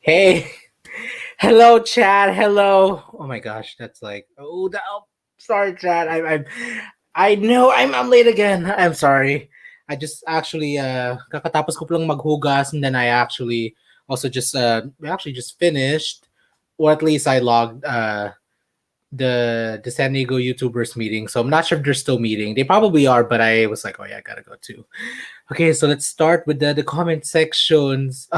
Hey, hello, Chad. Hello. Oh my gosh, that's like sorry, Chad. I know I'm late again. I'm sorry. I just actually kakatapos ko lang maghugas, and then I actually just finished, or at least I logged the San Diego YouTubers meeting. So I'm not sure if they're still meeting. They probably are, but I was like, oh yeah, I gotta go too. Okay, so let's start with the comment sections.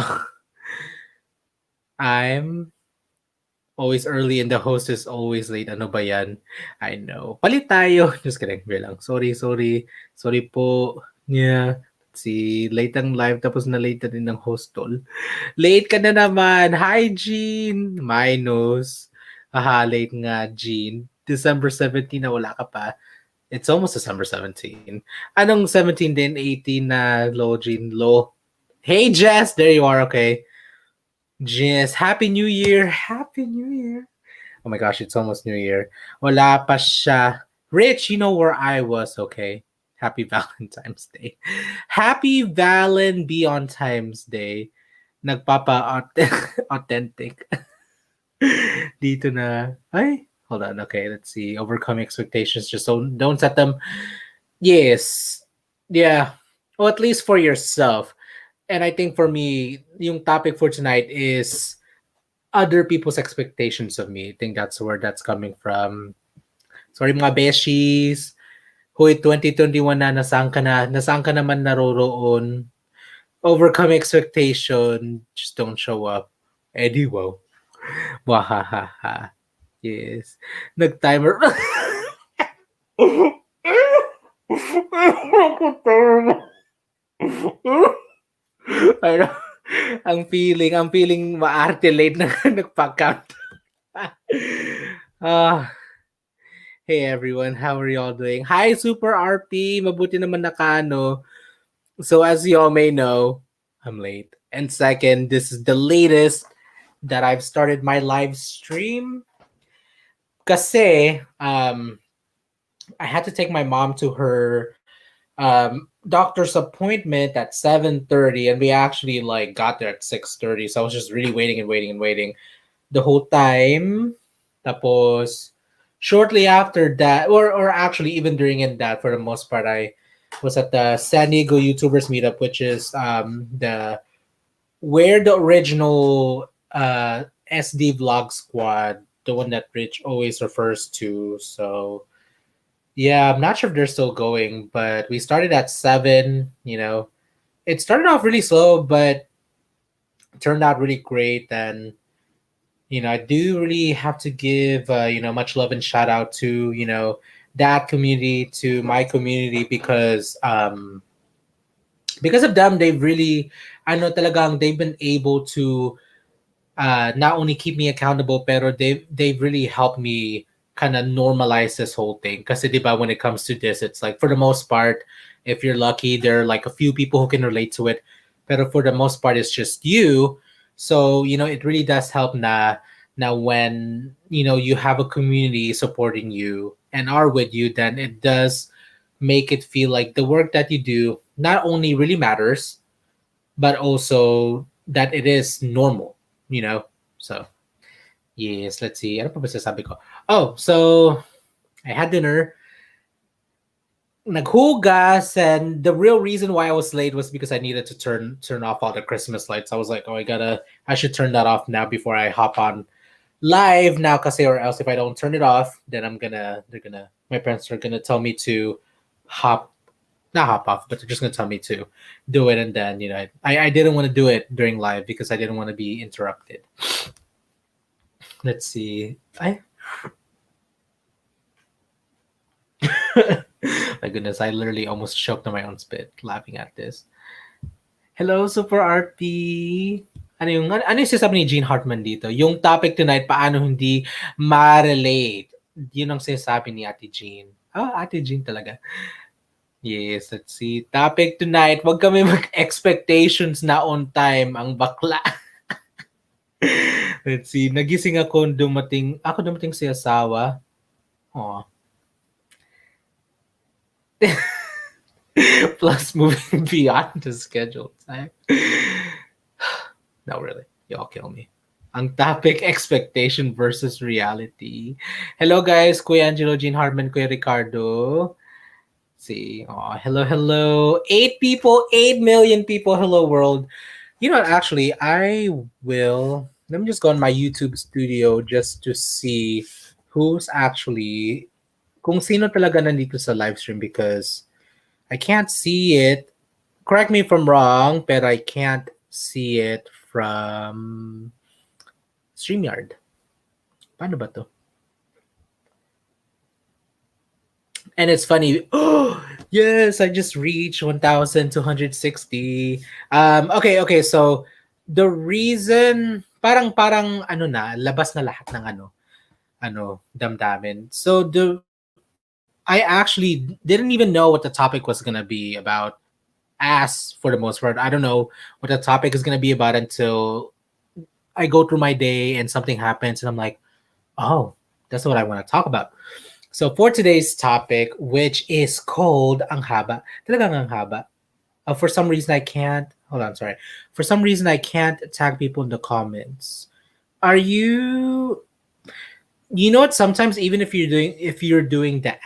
I'm always early and the host is always late. Ano ba yan? I know. Palit tayo. Just kidding. Beer lang. Sorry. Sorry po. Yeah. Si late ang live tapos na late na din ng host tol. Late ka na naman. Hi, Jean. Minus. Aha, late nga, Jean. December 17 na wala ka pa. It's almost December 17. Anong 17 din? 18 na low, Jean. Low. Hey, Jess. There you are. Okay. Jess, Happy New Year! Happy New Year! Oh my gosh, it's almost New Year. Wala pa siya. Rich, you know where I was, okay? Happy Valentine's Day. Happy Valen Be on Times Day. Authentic. Dito na. Ay, hold on. Okay, let's see. Overcome expectations. Just don't set them. Yes. Yeah. Well, at least for yourself. And I think for me, yung topic for tonight is other people's expectations of me. I think that's where that's coming from. Sorry mga beshies. Hoy, 2021 na, nasaan ka na? Nasaan ka naman naroroon? Overcome expectation. Just don't show up. Eddie, wow. Wahahaha. Yes. Nag-timer. Ano? Ang feeling maarte late na nagpa-count. Ah, hey everyone, how are y'all doing? Hi Super RP, mabuti naman nakano. So as you all may know, I'm late. And second, this is the latest that I've started my live stream. Kasi I had to take my mom to her doctor's appointment at 7:30, and we actually like got there at 6:30. So I was just really waiting the whole time. Tapos shortly after that, or actually even during in that, for the most part, I was at the San Diego YouTubers meetup, which is the where the original SD vlog squad, the one that Rich always refers to. So yeah, I'm not sure if they're still going, but we started at 7. It started off really slow, but turned out really great. And I do really have to give much love and shout out to that community, to my community, because of them, they've really, I know talagang they've been able to not only keep me accountable, pero they've really helped me kind of normalize this whole thing. Because when it comes to this, it's like for the most part, if you're lucky, there are like a few people who can relate to it. But for the most part, it's just you. So it really does help now when you have a community supporting you and are with you, then it does make it feel like the work that you do not only really matters, but also that it is normal, So, yes, let's see. Ano pa ba sasabi ko? Oh, so I had dinner, naghugas, and the real reason why I was late was because I needed to turn off all the Christmas lights. I was like, oh, I should turn that off now before I hop on live now, kasi or else if I don't turn it off, then my parents are gonna tell me to not hop off, but they're just gonna tell me to do it, and then I didn't want to do it during live because I didn't want to be interrupted. Let's see. My goodness, I literally almost choked on my own spit laughing at this. Hello, Super RP. Ano yung sinasabi ni Gene Hartman dito? Yung topic tonight, paano hindi ma-relate? Yun ang sinasabi ni Ate Jean. Ate Jean talaga. Yes, let's see. Topic tonight, wag kami mag-expectations na on time ang bakla. Let's see. Nagising ako dumating sa asawa. Oh. Plus moving beyond the scheduled time. No, really. Y'all kill me. Ang topic, expectation versus reality. Hello guys, Kuya Angelo, Jean Hartman, Kuya Ricardo. See, oh, hello, hello. 8 people, 8 million people. Hello world. You know what? Actually, I will. Let me just go on my YouTube studio just to see who's actually kung sino talaga nandito sa live stream because I can't see it. Correct me if I'm wrong, but I can't see it from StreamYard. Paano ba to? And it's funny. Oh, yes, I just reached 1,260. Okay. So the reason parang ano na, labas na lahat ng damdamin. So I actually didn't even know what the topic was gonna be about. As for the most part, I don't know what the topic is gonna be about until I go through my day and something happens, and I'm like, oh, that's what I want to talk about. So for today's topic, which is called ang haba, talagang ang haba. For some reason, I can't. Hold on, sorry. For some reason, I can't tag people in the comments. Are you? You know what? Sometimes even if you're doing the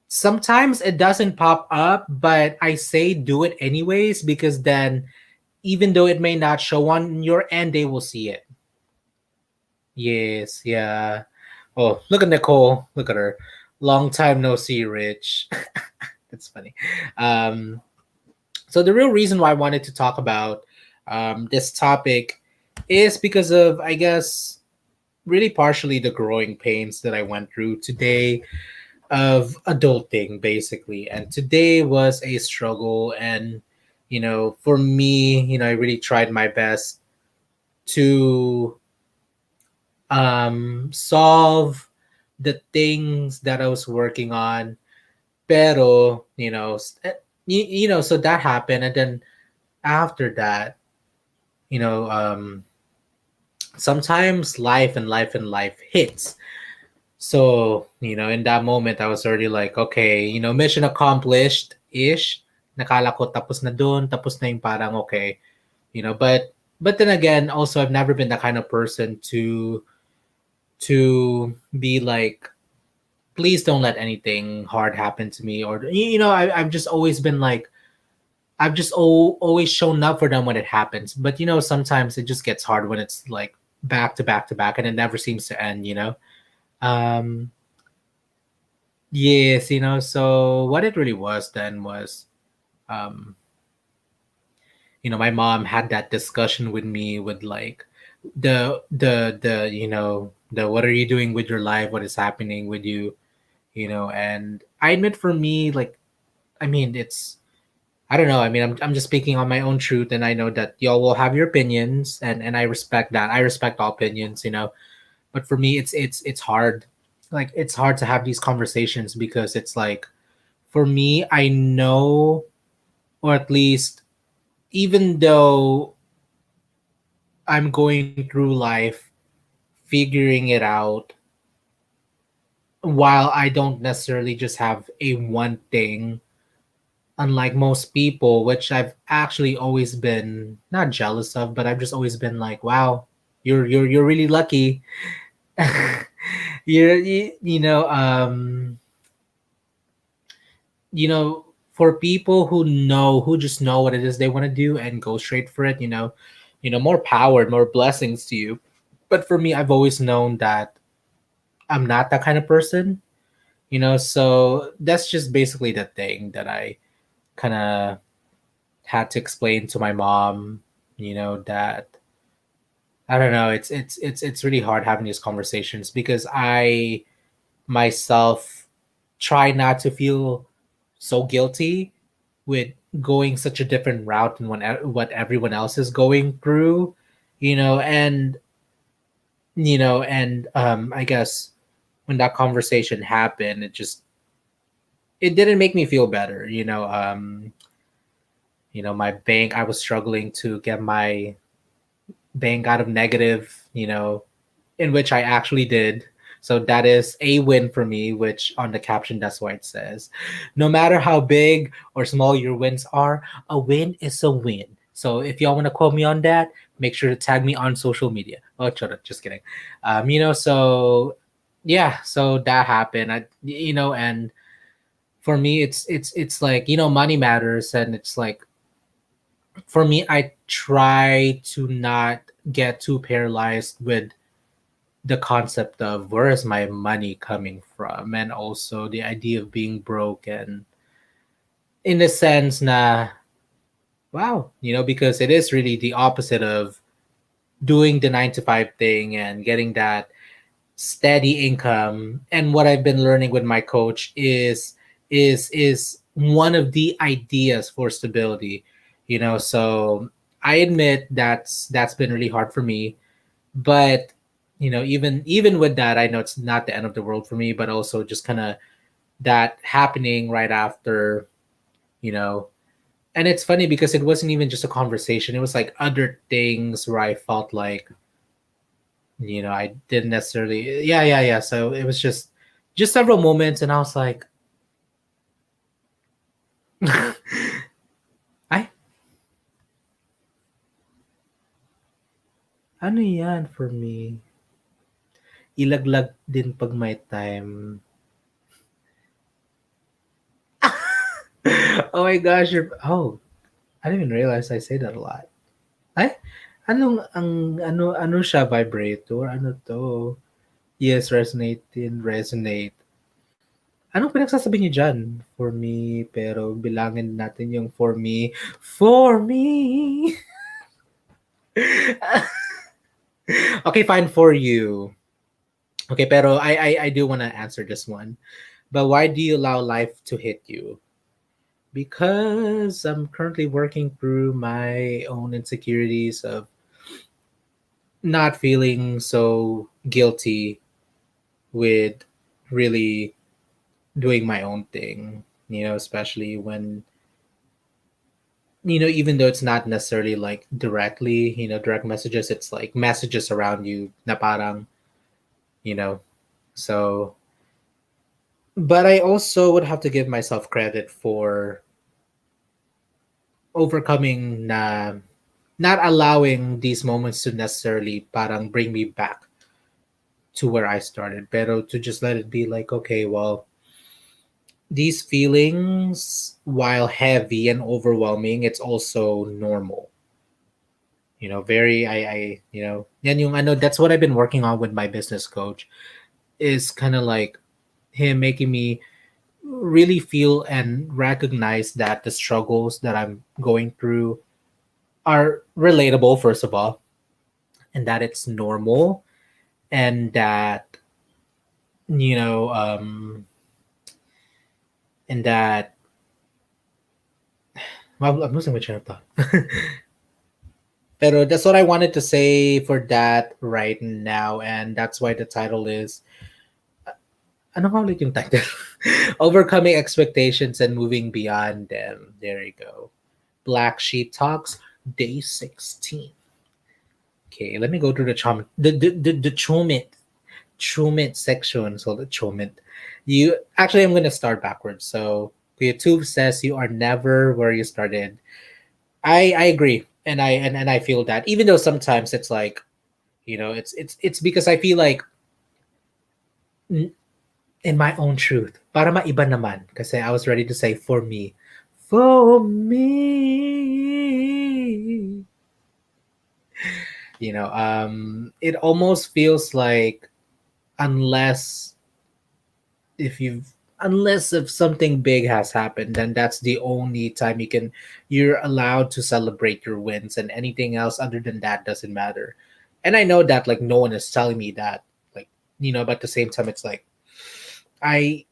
sometimes it doesn't pop up, but I say do it anyways because then even though it may not show on your end, they will see it. Yes, yeah. Oh, look at Nicole. Look at her. Long time no see, Rich. That's funny. Um, so the real reason why I wanted to talk about this topic is because of, I guess, really partially the growing pains that I went through today of adulting, basically. And today was a struggle. And, for me, I really tried my best to solve the things that I was working on. Pero, so that happened. And then after that, you know, um, sometimes life hits. So, in that moment, I was already like, okay, mission accomplished ish. Nakala ko tapos na dun, tapos na yung parang okay, but then again, also I've never been that kind of person to be like, please don't let anything hard happen to me, or I've just always been like, I've just always shown up for them when it happens. But sometimes it just gets hard when it's like back to back to back, and it never seems to end. Um, yes, So what it really was then was, um, my mom had that discussion with me with like the what are you doing with your life? What is happening with you? And I admit for me, like, I mean, it's I don't know. I mean, I'm just speaking on my own truth, and I know that y'all will have your opinions, and I respect that. I respect all opinions. But for me, it's hard. Like, it's hard to have these conversations because it's like, for me, I know, or at least, even though I'm going through life figuring it out, while I don't necessarily just have a one thing, unlike most people, which I've actually always been not jealous of, but I've just always been like, wow, you're really lucky. you're you, you know you know for people who just know what it is they want to do and go straight for it, more power, more blessings to you. But for me, I've always known that I'm not that kind of person. So that's just basically the thing that I kind of had to explain to my mom, that I don't know, it's really hard having these conversations because I myself try not to feel so guilty with going such a different route than what everyone else is going through, and I guess when that conversation happened, it didn't make me feel better. My bank, I was struggling to get my bank out of negative, in which I actually did. So that is a win for me, which on the caption, that's why it says, no matter how big or small your wins are, a win is a win. So if y'all want to quote me on that, make sure to tag me on social media. Oh, shut up, just kidding. So yeah, so that happened. And for me, it's like money matters, and it's like for me, I try to not get too paralyzed with the concept of where is my money coming from, and also the idea of being broke, and in the sense na wow, because it is really the opposite of doing the 9 to 5 thing and getting that steady income. And what I've been learning with my coach is one of the ideas for stability. So I admit that's been really hard for me, but even with that, I know it's not the end of the world for me, but also just kind of that happening right after, you know and it's funny because it wasn't even just a conversation. It was like other things where I felt like I didn't necessarily. Yeah, yeah, yeah. So it was just several moments, and I was like, ay, ano yan for me? Ilaglag din pag may time. Oh my gosh, I didn't even realize I say that a lot. Ay, ano siya, vibrator? Ano to? Yes, resonate. Anong pinagsasabi niyo dyan? For me, pero bilangin natin yung for me. For me! Okay, fine, for you. Okay, pero I do want to answer this one. But why do you allow life to hit you? Because I'm currently working through my own insecurities of not feeling so guilty with really doing my own thing, especially when even though it's not necessarily like directly, direct messages, it's like messages around you na parang, you know. So, but I also would have to give myself credit for overcoming na not allowing these moments to necessarily parang bring me back to where I started, pero to just let it be like, okay, well, these feelings, while heavy and overwhelming, it's also normal. Very yan yung ano, that's what I've been working on with my business coach, is kind of like him making me really feel and recognize that the struggles that I'm going through are relatable, first of all, and that it's normal, and that you know and that well, I'm losing my train of thought. Pero that's what I wanted to say for that right now, and that's why the title is ano nga ulit yung title? Overcoming expectations and moving beyond them. There you go. Black Sheep Talks, day 16. Okay, let me go to the chomit. The chomit section. So the chomit. You actually, I'm gonna start backwards. So YouTube says you are never where you started. I agree, and I feel that, even though sometimes it's like, it's because I feel like in my own truth, para maiba naman, kasi I was ready to say for me. For me. It almost feels like unless if you've unless if something big has happened, then that's the only time you're allowed to celebrate your wins, and anything else other than that doesn't matter. And I know that like no one is telling me that, like, but at the same time it's like I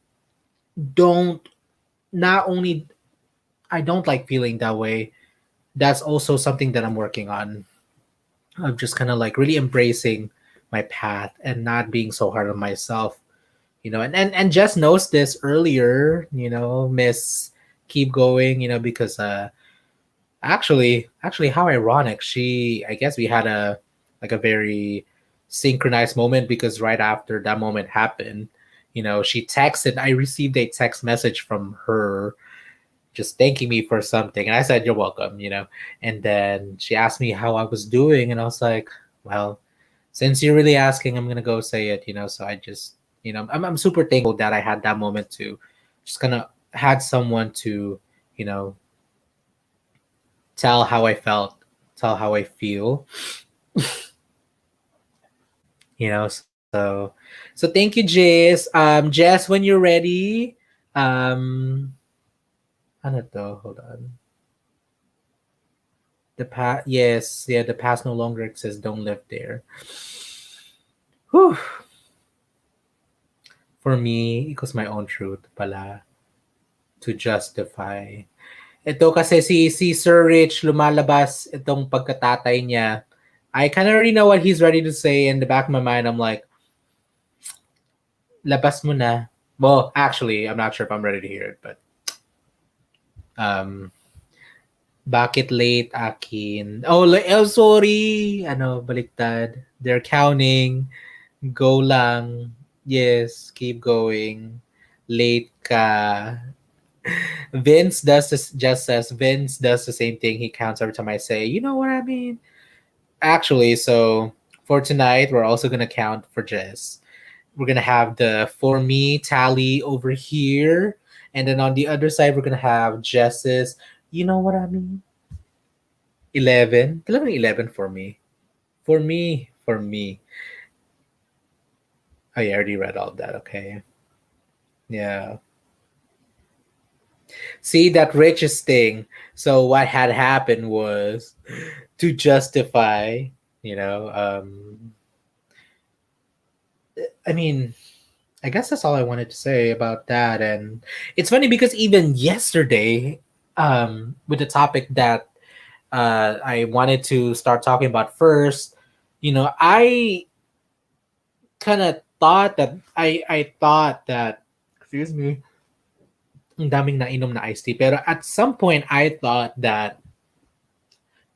don't not only I don't like feeling that way. That's also something that I'm working on, of just kind of like really embracing my path and not being so hard on myself. And Jess knows this earlier, Miss Keep Going, because actually how ironic, I guess we had a very synchronized moment, because right after that moment happened, she texted I received a text message from her, just thanking me for something. And I said, "You're welcome," you know. And then she asked me how I was doing, and I was like, "Well, since you're really asking, I'm gonna go say it," you know. So I just, you know, I'm super thankful that I had that moment to just kind of had someone to, you know, tell how I felt, tell how I feel, you know. So thank you, Jess. Jess, when you're ready, um, ano to? Hold on. The past, yes, yeah, the past no longer exists. Don't live there. Whew. For me, it was my own truth pala to justify. Ito kasi si Sir Rich lumalabas itong pagkatatay niya. I kind of already know what he's ready to say. In the back of my mind, I'm like, labas mo na. Well, actually, I'm not sure if I'm ready to hear it, but um, bakit late akin? Oh, oh sorry. Ano, baliktad. They're counting. Go lang. Yes, keep going. Late ka. Vince does this, just says Vince does the same thing. He counts every time I say, you know what I mean? Actually, so for tonight, we're also gonna count for Jess. We're gonna have the for me tally over here, and then on the other side, we're gonna have Jess's. You know what I mean? 11. Talagang 11 for me. For me. For me. Oh, yeah, I already read all of that. Okay. Yeah. See, that richest thing. So what had happened was to justify, you know, I mean, I guess that's all I wanted to say about that. And it's funny because even yesterday, with the topic that I wanted to start talking about first, you know, I kind of thought that I thought that, excuse me, ang daming nainom na iced tea. Pero at some point, I thought that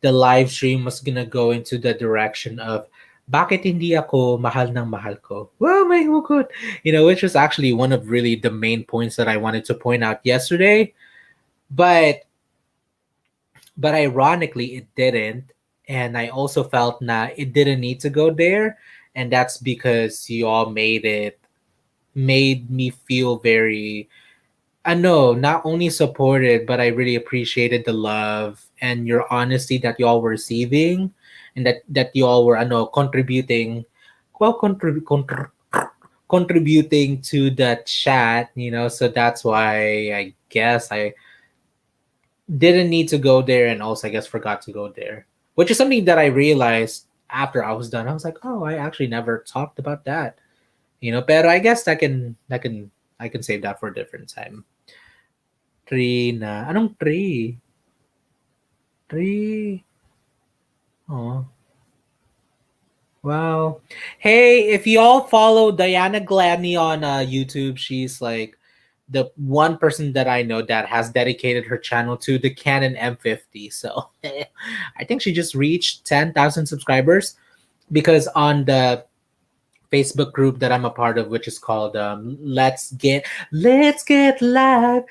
the live stream was gonna go into the direction of bakit hindi ako mahal ng mahal ko? Well, may hugot. You know, which was actually one of really the main points that I wanted to point out yesterday. But ironically it didn't. And I also felt na it didn't need to go there. And that's because you all made me feel very I know, not only supported, but I really appreciated the love and your honesty that y'all were receiving, and that y'all were, I know, contributing, well, contributing to the chat. You know, so that's why I guess I didn't need to go there, and also I guess forgot to go there, which is something that I realized after I was done. I was like, oh, I actually never talked about that. You know, but I guess I can save that for a different time. Tree na. Anong tree? Tree. Oh, wow. Hey, if y'all follow Diana Gladney on YouTube, she's like the one person that I know that has dedicated her channel to the Canon M50. So I think she just reached 10,000 subscribers because on the Facebook group that I'm a part of, which is called Let's Get Live, Let's Get Live.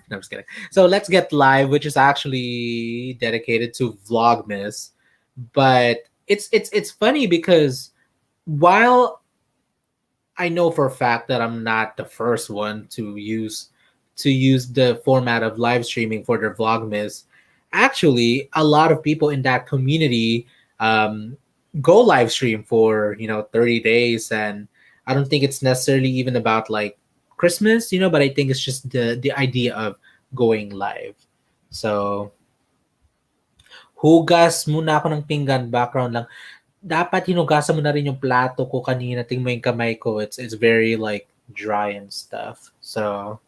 No, I'm just kidding. So Let's Get Live, which is actually dedicated to Vlogmas, but it's funny because while I know for a fact that I'm not the first one to use the format of live streaming for their Vlogmas. Actually, a lot of people in that community um, go live stream for 30 days, and I don't think it's necessarily even about like Christmas, but I think it's just the idea of going live. So hugas muna ako ng pinggan, background lang. Dapat hinugasan mo na rin yung plato ko kanina. Tingnan mo yung kamay ko. It's very like dry and stuff. So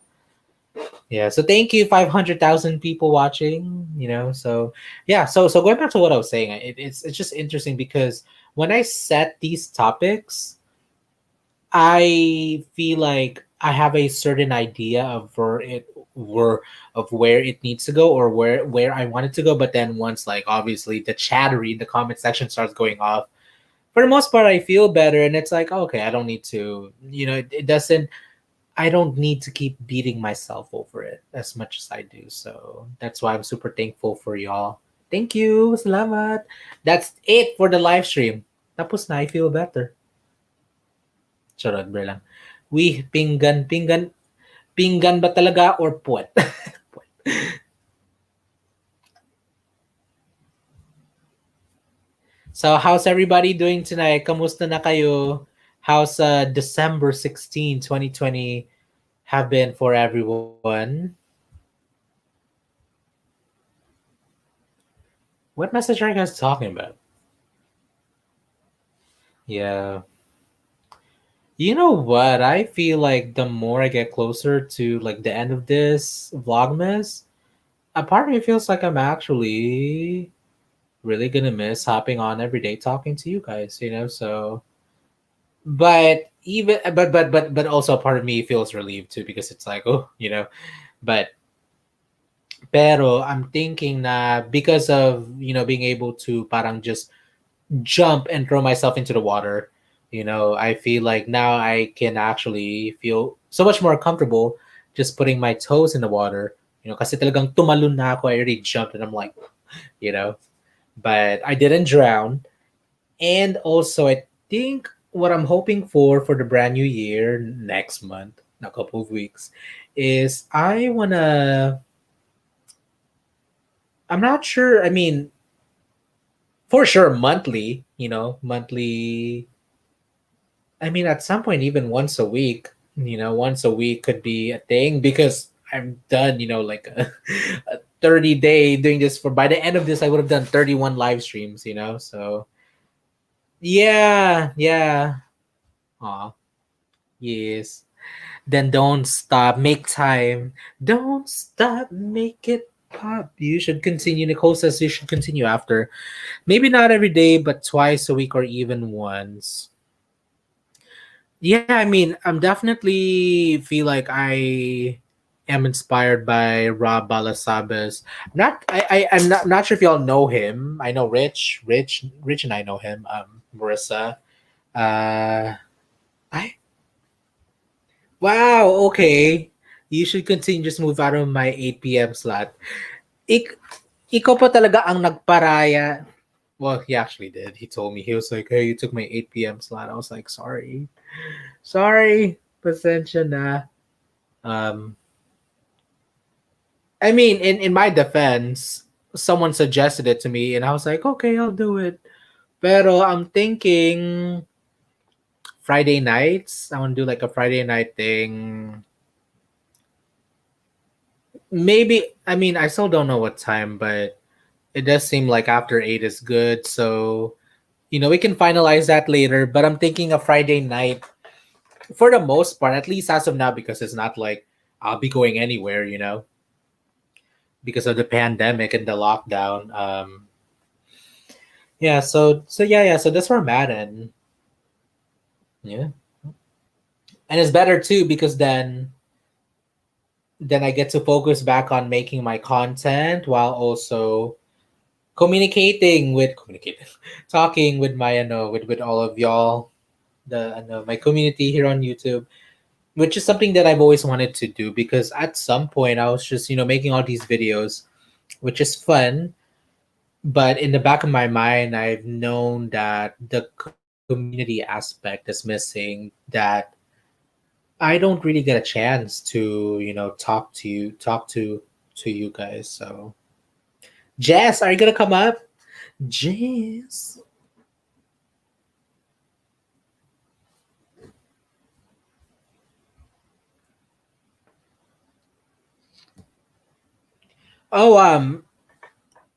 yeah. So thank you, 500,000 people watching. So yeah. So going back to what I was saying, it's just interesting because when I set these topics, I feel like I have a certain idea where it needs to go or where I want it to go. But then once like obviously the chattery in the comment section starts going off, for the most part I feel better and it's like okay, I don't need to, it doesn't I don't need to keep beating myself over it as much as I do. So that's why I'm super thankful for y'all. Thank you. Salamat. That's it for the live stream. Tapos na, I feel better. Charot, bro lang. Pinggan. Pinggan ba talaga or puwet? Puwet. So, how's everybody doing tonight? Kamusta na kayo? How's December 16, 2020 have been for everyone? What message are you guys talking about? Yeah. You know what? I feel like the more I get closer to like the end of this vlogmas, a part of me feels like I'm actually really gonna miss hopping on every day talking to you guys, you know? So but also a part of me feels relieved too because it's like, oh, you know, but pero I'm thinking na because of, you know, being able to parang just jump and throw myself into the water. You know, I feel like now I can actually feel so much more comfortable just putting my toes in the water. You know, kasi talagang tumalon na ako. I already jumped and I'm like, you know, but I didn't drown. And also, I think what I'm hoping for the brand new year next month, in a couple of weeks, is I wanna. I'm not sure. I mean, for sure, monthly. You know, monthly. I mean, at some point, even once a week, you know, once a week could be a thing because I'm done, you know, like a 30-day doing this for by the end of this, I would have done 31 live streams, you know? So, yeah, yeah. Aw, yes. Then don't stop, make time. Don't stop, make it pop. You should continue. Nicole says you should continue after. Maybe not every day, but twice a week or even once. Yeah, I mean, I'm definitely feel like I am inspired by Rob Balasabas. I'm not sure if y'all know him. I know Rich and I know him. Marissa. Uh I Wow, okay. You should continue, just move out of my 8 p.m. slot. Ik ikaw pa talaga ang nagparaya. Well, he actually did. He told me, he was like, hey, you took my 8 p.m. slot. I was like, sorry. Sorry. Pasensya na. Um, I mean, in my defense, someone suggested it to me, and I was like, okay, I'll do it. Pero I'm thinking Friday nights. I want to do like a Friday night thing. Maybe, I mean, I still don't know what time, but it does seem like after 8 is good. So, you know, we can finalize that later. But I'm thinking a Friday night for the most part, at least as of now, because it's not like I'll be going anywhere, you know, because of the pandemic and the lockdown. Yeah, yeah, so that's where I'm at, and yeah, and it's better too because then I get to focus back on making my content while also communicating, talking with my with all of y'all, the my community here on YouTube, which is something that I've always wanted to do because at some point I was just making all these videos, which is fun. But in the back of my mind, I've known that the community aspect is missing. That I don't really get a chance to, talk to you guys. So, Jess, are you gonna come up? Jess. Oh,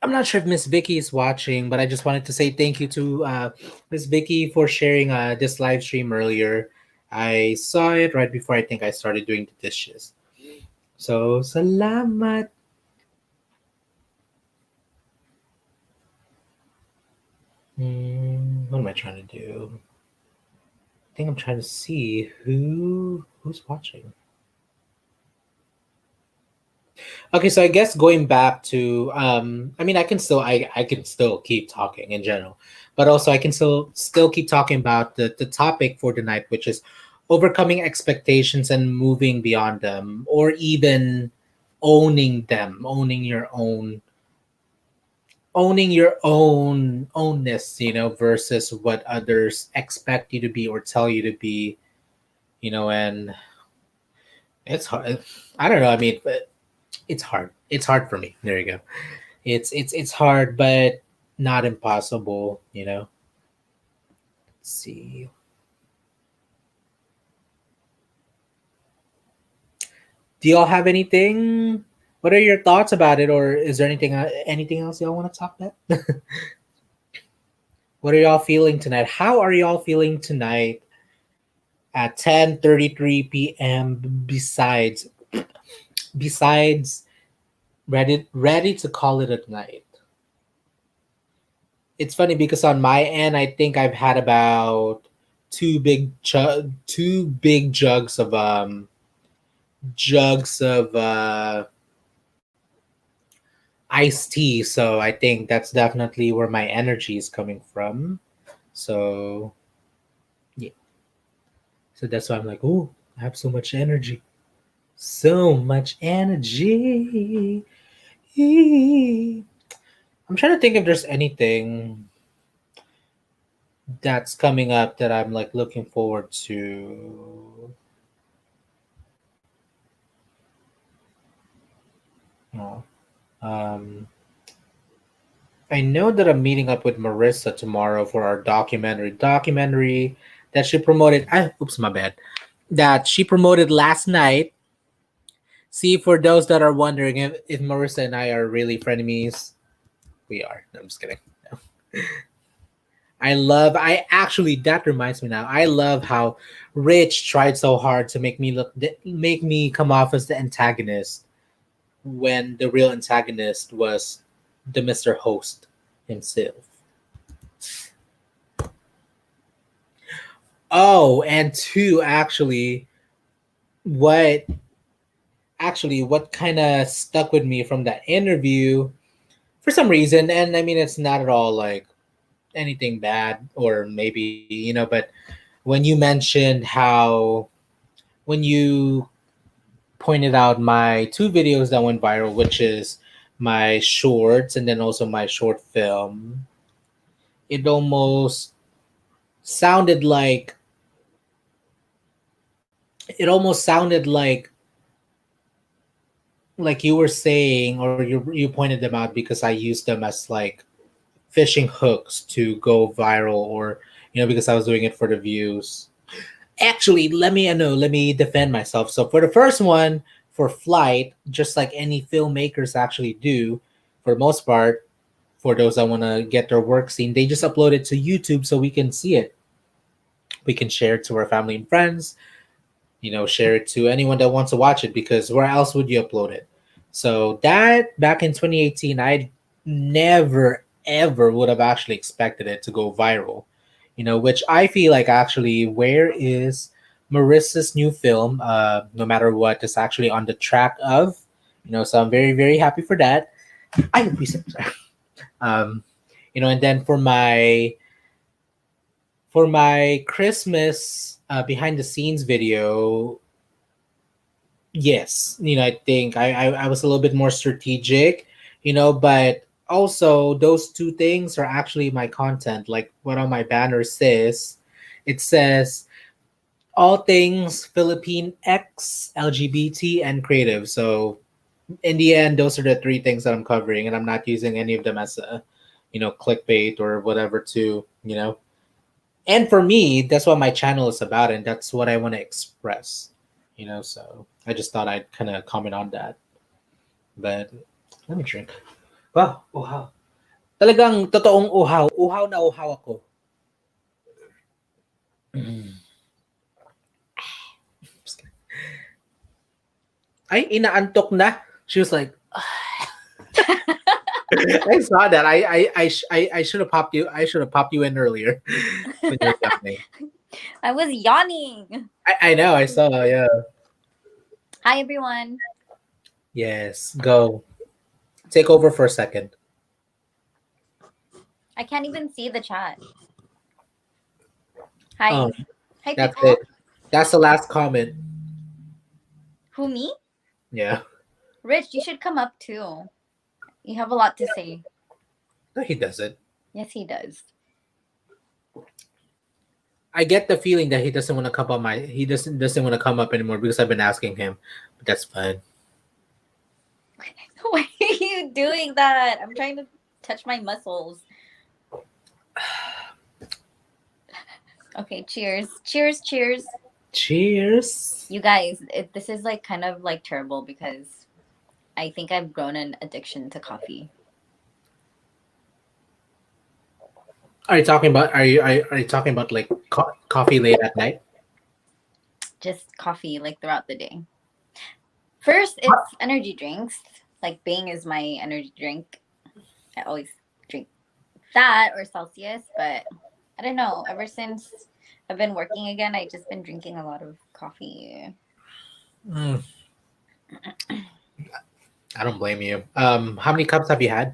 I'm not sure if Miss Vicky is watching, but I just wanted to say thank you to Miss Vicky for sharing this live stream earlier. I saw it right before I think I started doing the dishes. So, salamat. What am I trying to do? I think I'm trying to see who's watching. Okay, so I guess going back to I mean I can still keep talking in general, but also I can still keep talking about the topic for tonight, which is overcoming expectations and moving beyond them, or even owning them, owning your own ownness, versus what others expect you to be or tell you to be, and it's hard. I don't know. I mean, but it's hard. It's hard for me. There you go. It's hard, but not impossible. Let's see. Do y'all have anything? What are your thoughts about it, or is there anything else y'all want to talk about? What are y'all feeling tonight? How are y'all feeling tonight at 10:33 p.m. Besides ready to call it a night. It's funny because on my end, I think I've had about two big jugs of iced tea. So I think that's definitely where my energy is coming from. So yeah, so that's why I'm like, oh, I have so much energy, so much energy. I'm trying to think if there's anything that's coming up that I'm like looking forward to. Oh, um, I know that I'm meeting up with Marissa tomorrow for our documentary that she promoted. Oops, my bad. That she promoted last night. See, for those that are wondering if Marissa and I are really frenemies, we are. No, I'm just kidding. No. I actually, that reminds me now. I love how Rich tried so hard to make me come off as the antagonist when the real antagonist was the Mr. Host himself. Oh, and two, what what kind of stuck with me from that interview for some reason, and I mean it's not at all like anything bad, or maybe, but when you mentioned how when you pointed out my two videos that went viral, which is my shorts and then also my short film, it almost sounded like like you were saying, or you pointed them out because I used them as like fishing hooks to go viral, or because I was doing it for the views. Actually, let me defend myself. So for the first one, for flight, just like any filmmakers actually do, for the most part, for those that want to get their work seen, they just upload it to YouTube so we can see it. We can share it to our family and friends. Share it to anyone that wants to watch it, because where else would you upload it? So that back in 2018, I never ever would have actually expected it to go viral. Which I feel like actually, where is Marissa's new film? No matter what, is actually on the track of. So I'm very very happy for that. I hope we said um, and then for my Christmas behind the scenes video, yes, I think I was a little bit more strategic, but also those two things are actually my content. Like what on my banner says, it says all things Philippine X, LGBT, and creative. So in the end, those are the three things that I'm covering, and I'm not using any of them as a, clickbait or whatever to, And for me, that's what my channel is about, and that's what I want to express. So I just thought I'd kind of comment on that. But let me drink. Wow, uhaw. Talagang totoong uhaw. Uhaw na uhaw ako. Mm. Ay, inaantok na. She was like, I saw that. I should have popped you. I should have popped you in earlier when you were yawning. I was yawning. I know. I saw. Yeah. Hi, everyone. Yes. Go. Take over for a second. I can't even see the chat. Hi. Oh, Hi, that's people. it. That's the last comment. Who, me? Yeah. Rich, you should come up too. You have a lot to say. No, he doesn't. Yes, he does. I get the feeling that he doesn't want to come up he doesn't want to come up anymore because I've been asking him. But that's fine. Why are you doing that? I'm trying to touch my muscles. Okay, cheers. Cheers, cheers. Cheers. You guys, this is like kind of like terrible because I think I've grown an addiction to coffee. Are you talking about like coffee late at night? Just coffee like throughout the day. First, it's energy drinks. Like Bang is my energy drink. I always drink that or Celsius, but I don't know. Ever since I've been working again, I just been drinking a lot of coffee. Mm, I don't blame you. How many cups have you had?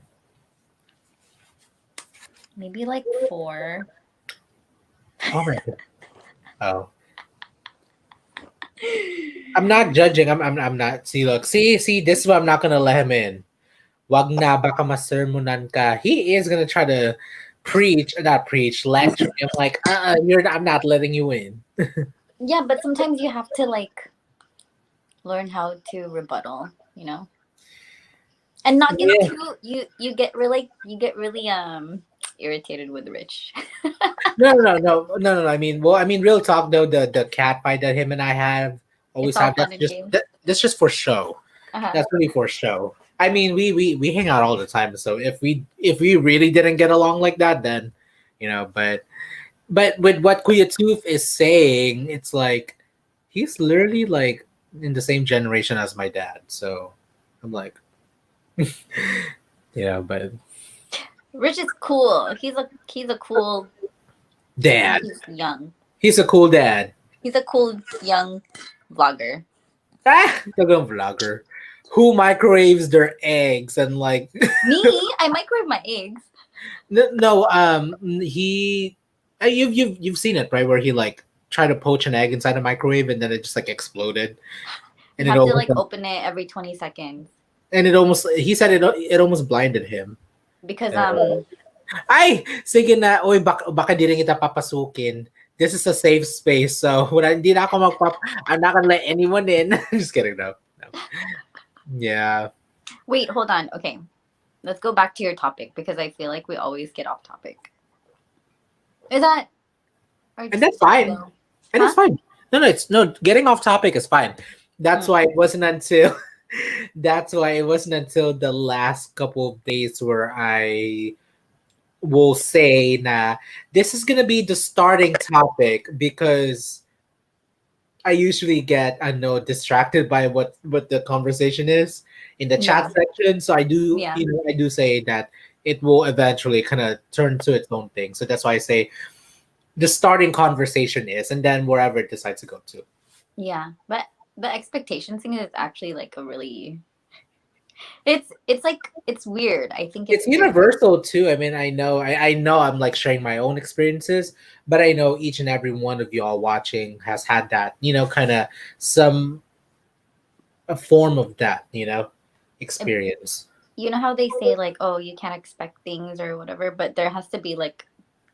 Maybe like four. Oh my god. Oh, I'm not judging. I'm not. See, look. See. This is why I'm not gonna let him in. Wag na baka masermonan ka. He is gonna try to preach, not preach, lecture me. I'm like, I'm not letting you in. Yeah, but sometimes you have to like learn how to rebuttal, and not get Yeah. too you get really irritated with Rich. No. I mean, real talk though. The cat fight that him and I have It's always all have. fun and games. That's just for show. Uh-huh. That's really for show. I mean, we hang out all the time. So if we really didn't get along like that, then But with what Kuya Tooth is saying, it's like he's literally like in the same generation as my dad. So I'm like, but Rich is cool. He's a cool dad, he's young. he's a cool dad. He's a cool young vlogger. The vlogger who microwaves their eggs and like Me, I microwave my eggs. no, he you've seen it right where he like tried to poach an egg inside a microwave and then it just like exploded You and it have to almost like open it every 20 seconds he said it almost blinded him. because Ay, sige na. Uy, baka di rin kita papasukin. This is a safe space. So, hindi na ako I'm not gonna let anyone in. Just kidding, no. Yeah. wait, hold on. Okay. Let's go back to your topic because I feel like we always get off topic. Is that And that's fine. And it's fine. No, getting off topic is fine. That's why it wasn't until the last couple of days where I will say na this is gonna be the starting topic because I usually get distracted by what the conversation is in the chat Yeah. section. So Yeah. I do say that it will eventually kind of turn to its own thing. So that's why I say the starting conversation is, and then wherever it decides to go to. Yeah. But the expectation thing is actually like a really it's like it's weird. I think It's weird. universal too. I mean, I know I'm like sharing my own experiences, but I know each and every one of y'all watching has had that, kind of some a form of that, experience. You know how they say like, oh, you can't expect things or whatever, but there has to be like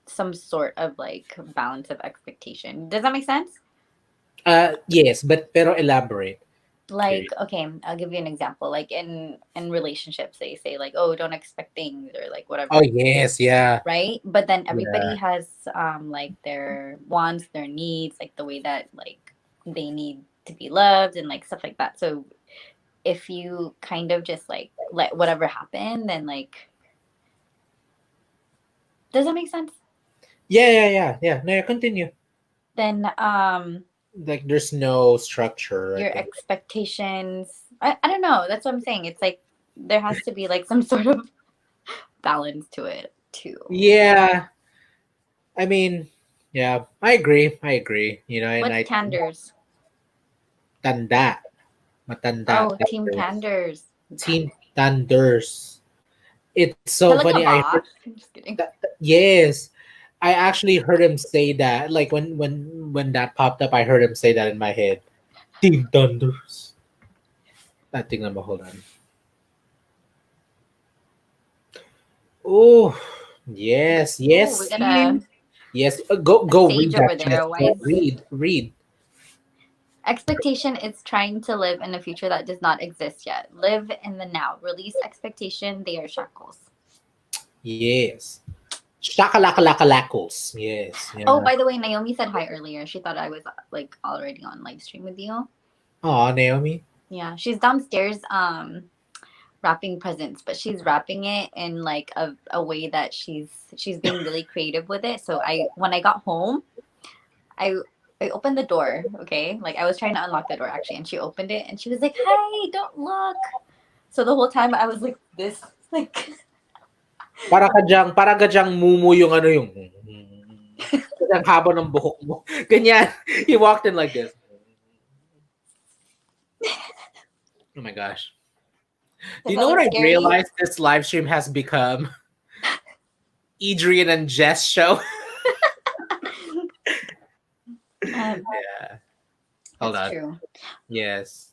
some sort of like balance of expectation. Does that make sense? Yes, but pero elaborate. Like, Period. okay, I'll give you an example. Like in relationships, they say like, oh, don't expect things or like whatever. Oh yes, yeah. Right? But then everybody Yeah. has like their wants, their needs, like the way that like they need to be loved and like stuff like that. So if you kind of just like let whatever happen, then like does that make sense? Yeah. No, yeah, continue. Then Like there's no structure, I your think. expectations I don't know. That's what I'm saying. It's like there has to be like some sort of balance to it too. Yeah. I mean, yeah, I agree. And What's I Tanders? tanda. Matanda. Oh, Team Tanders. Team Thunders. It's so funny. Talaga I heard ba? I'm just kidding. that, yes. I actually heard him say that, like when when that popped up, I heard him say that in my head. Team Thunders. That thing number, hold on. Oh, yes, Oh, we yes, got a, sis. Yes. Go read sage that over there. chest. Why Go is read. expectation is trying to live in a future that does not exist yet. Live in the now. Release expectation. They are shackles. Yes. Shakalakalakalakos. Yes. Oh, Yeah. by the way, Naomi said hi earlier. She thought I was like already on live stream with you. Aw, Naomi. Yeah, she's downstairs wrapping presents, but she's wrapping it in like a way that she's being really creative with it. So I when I got home, I I opened the door, okay? Like I was trying to unlock the door actually, and she opened it and she was like, "Hey, don't look." So the whole time I was like this, like Para ka diyang mumu yung ano yung ang haba ng buhok mo. Ganyan. He walked in like this. Oh my gosh. Do if you I know what look I've scary. realized? This live stream has become Adrian and Jess show. Yeah. Hold That's on. true. Yes.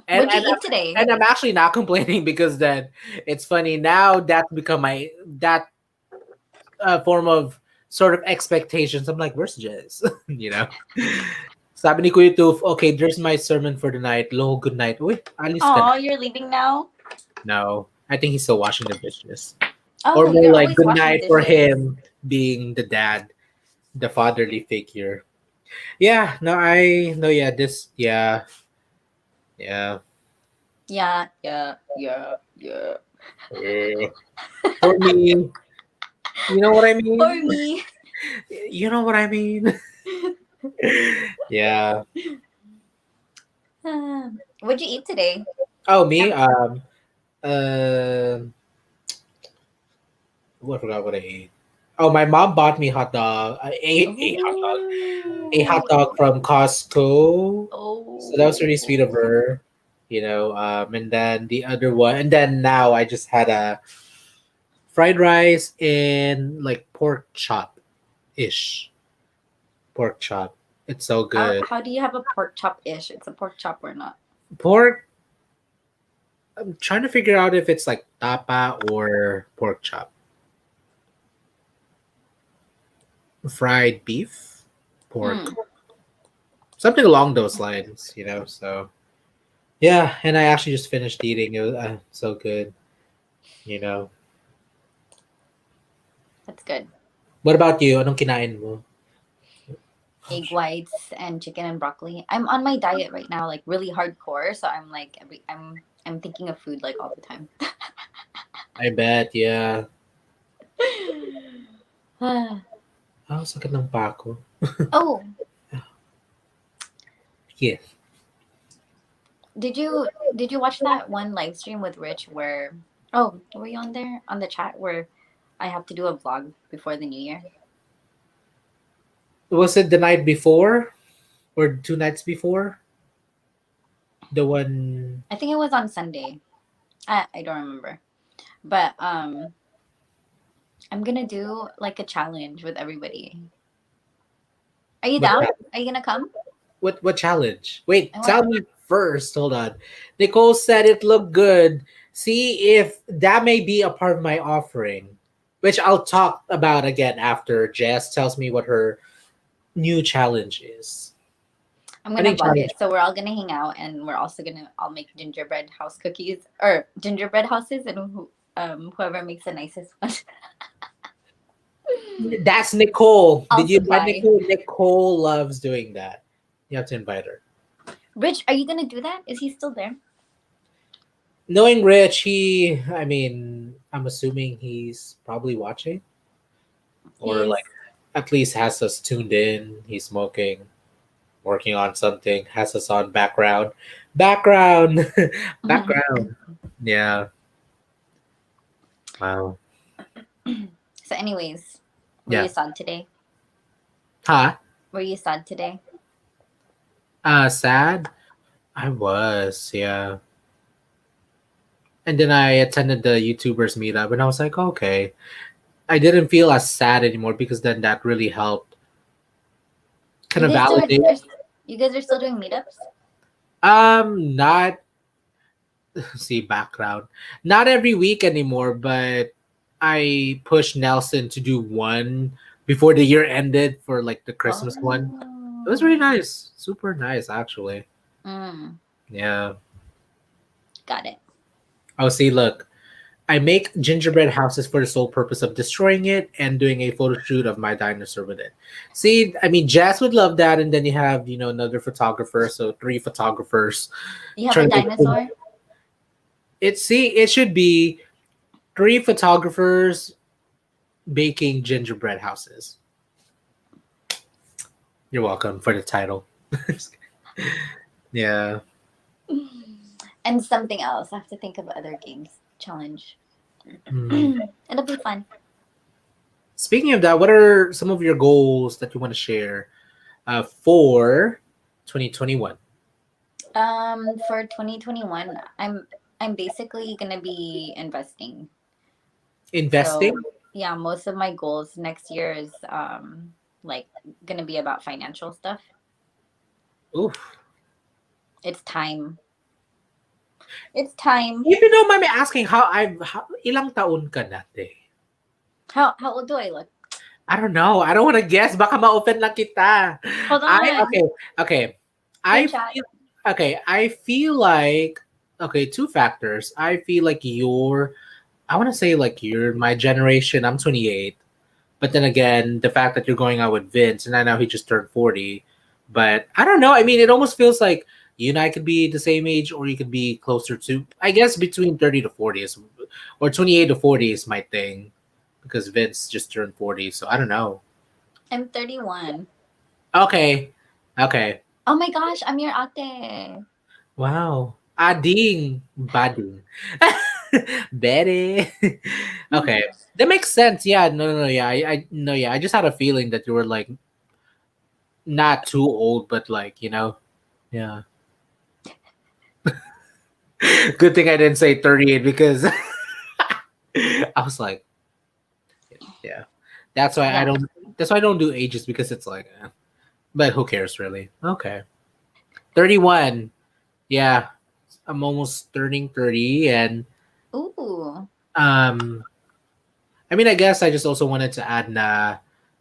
And What'd you and eat today? and I'm actually not complaining because then it's funny now that's become my that form of sort of expectations. I'm like, where's Jess? you know. Sabi ni Kuya Tuf, okay, there's my sermon for the night. Lo, good night. Uy, alis ka na. Oh, you're leaving now? No, I think he's still washing the dishes. Or Oh, more you're like always good washing the night for dishes. him being the dad, the fatherly figure. Yeah, no, I no, yeah, this, yeah. Yeah, yeah, yeah, yeah. Uh, for me, you know what I For mean? me. You know what I mean? yeah. What'd you eat today? Oh, me? Uh, I forgot what I ate. Oh, my mom bought me hot dog. I ate a hot dog. A hot Ooh. dog from Costco. So that was really sweet of Oh. her. And then the other one, and then now I just had a fried rice and like pork chop ish. Pork chop. It's so good. How do you have a pork chop ish? It's a pork chop or not? Pork, I'm trying to figure out if it's like tapa or pork chop. Fried beef, pork, Hmm. something along those lines. So yeah, and I actually just finished eating. It was so good. You know. That's good. What about you? Anong kinain mo? Egg whites and chicken and broccoli. I'm on my diet right now, like really hardcore. So I'm like I'm thinking of food like all the time. I bet, yeah. oh, Sakit ng pako. Yeah. did you watch that one live stream with Rich where were you on there on the chat where I have to do a vlog before the new year? Was it the night before or 2 nights before? The one. I think it was on Sunday. I don't remember. But I'm gonna do like a challenge with everybody. Are you What, down? Are you gonna come? what challenge? Wait, I want. tell me first. Hold on. Nicole said it looked good. See if that may be a part of my offering, which I'll talk about again after Jess tells me what her new challenge is. I'm Ano gonna yung vlog challenge? it. So we're all gonna hang out, and we're also gonna all make gingerbread house cookies or gingerbread houses, and whoever makes the nicest one, That's Nicole. I'll Did you invite supply. Nicole? Nicole loves doing that. You have to invite her. Rich, are you gonna do that? Is he still there? Knowing Rich, I'm assuming he's probably watching or He's like at least has us tuned in. He's smoking, working on something, has us on background. Background. Background. Yeah. Wow. so. Anyways, were you Yeah. sad today? Huh? Were you sad today? Sad? I was, yeah. And then I attended the YouTubers meetup and I was like, okay. I didn't feel as sad anymore because then that really helped kind You of guys are, validate. you guys are still doing meetups? Not see background. Not every week anymore, but I pushed Nelson to do one before the year ended for like the Christmas one. It was really Oh. nice, super nice actually. Mm, Yeah. got it. Oh, see, look, I make gingerbread houses for the sole purpose of destroying it and doing a photo shoot of my dinosaur with it. See, I mean, Jazz would love that, and then you have another photographer, so three photographers You have a trying to make dinosaur? it. See, it should be three photographers baking gingerbread houses. You're welcome for the title. Yeah. And something else. I have to think of other games. Challenge. Hmm. It'll be fun. Speaking of that, what are some of your goals that you want to share for 2021? For 2021, I'm basically gonna be investing. Investing? So yeah, most of my goals next year is like gonna be about financial stuff. Oof. It's time. It's time. If you don't mind me asking, ilang taon ka na, te? How old do I look? I don't know. I don't want to guess. Baka ma-open lang kita. Hold I on. okay, okay. Hey I chat. feel I feel like two factors. I feel like I want to say like you're my generation. I'm 28. But then again, the fact that you're going out with Vince and I know he just turned 40. But I don't know. I mean, it almost feels like you and I could be the same age or you could be closer to I guess between 30 to 40 is or 28 to 40 is my thing because Vince just turned 40. So I don't know. I'm 31. Okay. Okay. Oh my gosh, I'm your ate. Wow. Ading. Bading. Betty. Okay. That makes sense. Yeah. No, no, no. Yeah. I no, yeah. I just had a feeling that you were like not too old, but like, yeah. Good thing I didn't say 38 because I was like, yeah. That's why I Yeah. don't that's why I don't do ages because it's like but who cares really? Okay. 31. Yeah. I'm almost turning 30 and Ooh. um I mean I guess I just also wanted to add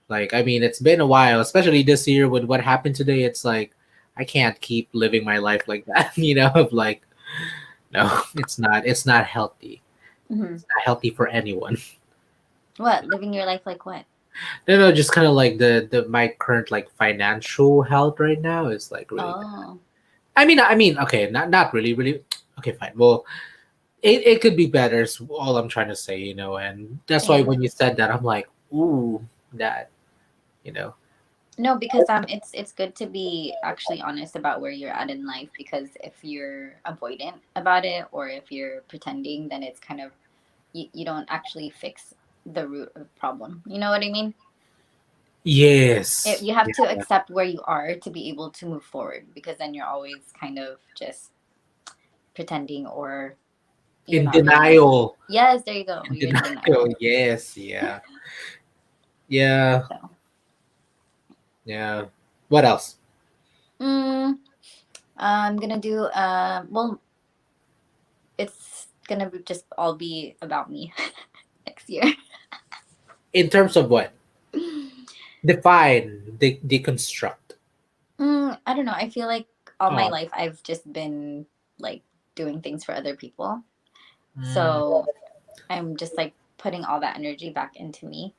like I mean it's been a while, especially this year with what happened today. It's like I can't keep living my life like that, of like no, it's not healthy. Hmm. It's not healthy for anyone. What? Living your life like what? No, no, just kind of like the my current like financial health right now is like really bad. Oh. I mean, okay, not really, really. Okay, fine. Well, it could be better. Is all I'm trying to say, and that's why Same. when you said that, I'm like, ooh, that, you know, No, because it's good to be actually honest about where you're at in life because if you're avoidant about it or if you're pretending, then it's kind of you don't actually fix the root of the problem. You know what I mean? yes, You have to yeah, accept where you are to be able to move forward because then you're always kind of just pretending or you're in not really. denial, Yes, there you go. in You're in denial. denial. Yes, yeah, yeah, So, yeah. What else? mm, I'm gonna do. Well, it's gonna just all be about me next year. In terms of what? Define, deconstruct. I don't know. I feel like all my Oh, life I've just been like doing things for other people. mm, So I'm just like putting all that energy back into me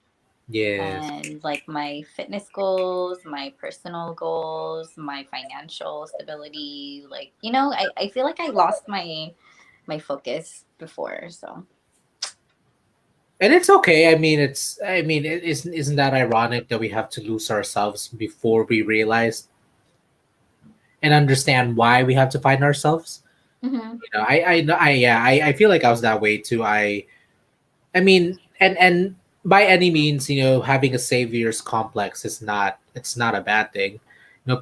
yes. and like my fitness goals, my personal goals, my financial stability. Like, I feel like I lost my focus before. So, And it's okay. I mean, isn't that ironic that we have to lose ourselves before we realize and understand why we have to find ourselves? mm-hmm, Yeah, I feel like I was that way too. I mean, and by any means, having a savior's complex it's not a bad thing.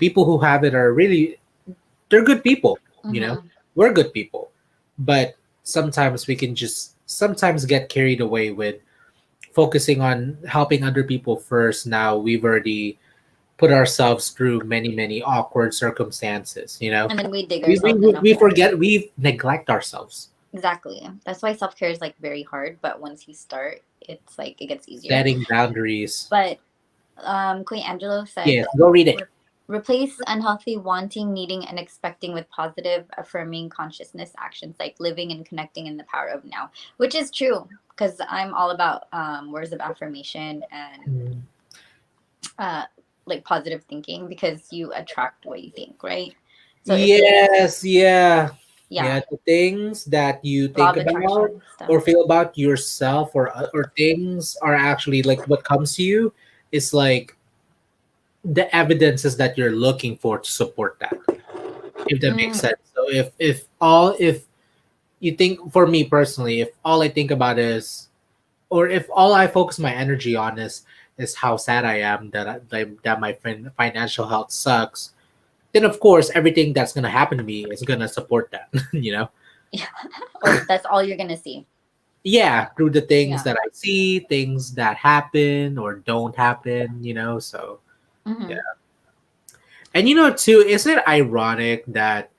People who have it are really they're good people. mm-hmm. We're good people, but sometimes we can just sometimes get carried away with focusing on helping other people first. Now we've already put ourselves through many awkward circumstances. And then we dig We, we, ourselves in a we hole. forget, we neglect ourselves. Exactly. That's why self care is like very hard, but once you start, it's like it gets easier. Setting boundaries. But Queen Angelo said, Yes, go read it. replace unhealthy wanting, needing, and expecting with positive, affirming consciousness actions like living and connecting in the power of now, which is true because I'm all about words of affirmation and Mm. uh, like positive thinking because you attract what you think, right? So if you, Yes, yeah. yeah, Yeah, the things that you law think of about attraction stuff. or feel about yourself, or things are actually like what comes to you is like the evidences that you're looking for to support that. If that makes Mm, sense. So if you think, for me personally, if all I think about is, or if all I focus my energy on is how sad I am that my financial health sucks, then of course everything that's gonna happen to me is gonna support that. yeah, or that's all you're gonna see. Yeah, through the things Yeah. that I see, things that happen or don't happen. So Hmm. yeah. And too, isn't it ironic that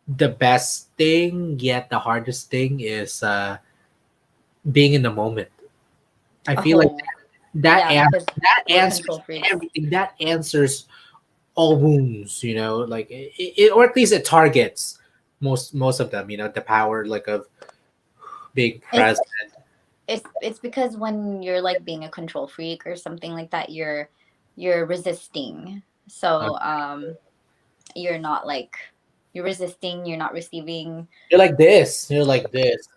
the best thing yet the hardest thing is being in the moment? I feel like Oh, that yeah, an- because that we're answers control freaks. everything. That answers all wounds. Like or at least it targets most of them. The power like of being It's present. it's because when you're like being a control freak or something like that, you're resisting. Uh, So you're not like you're resisting. You're not receiving. you're like this. You're like this.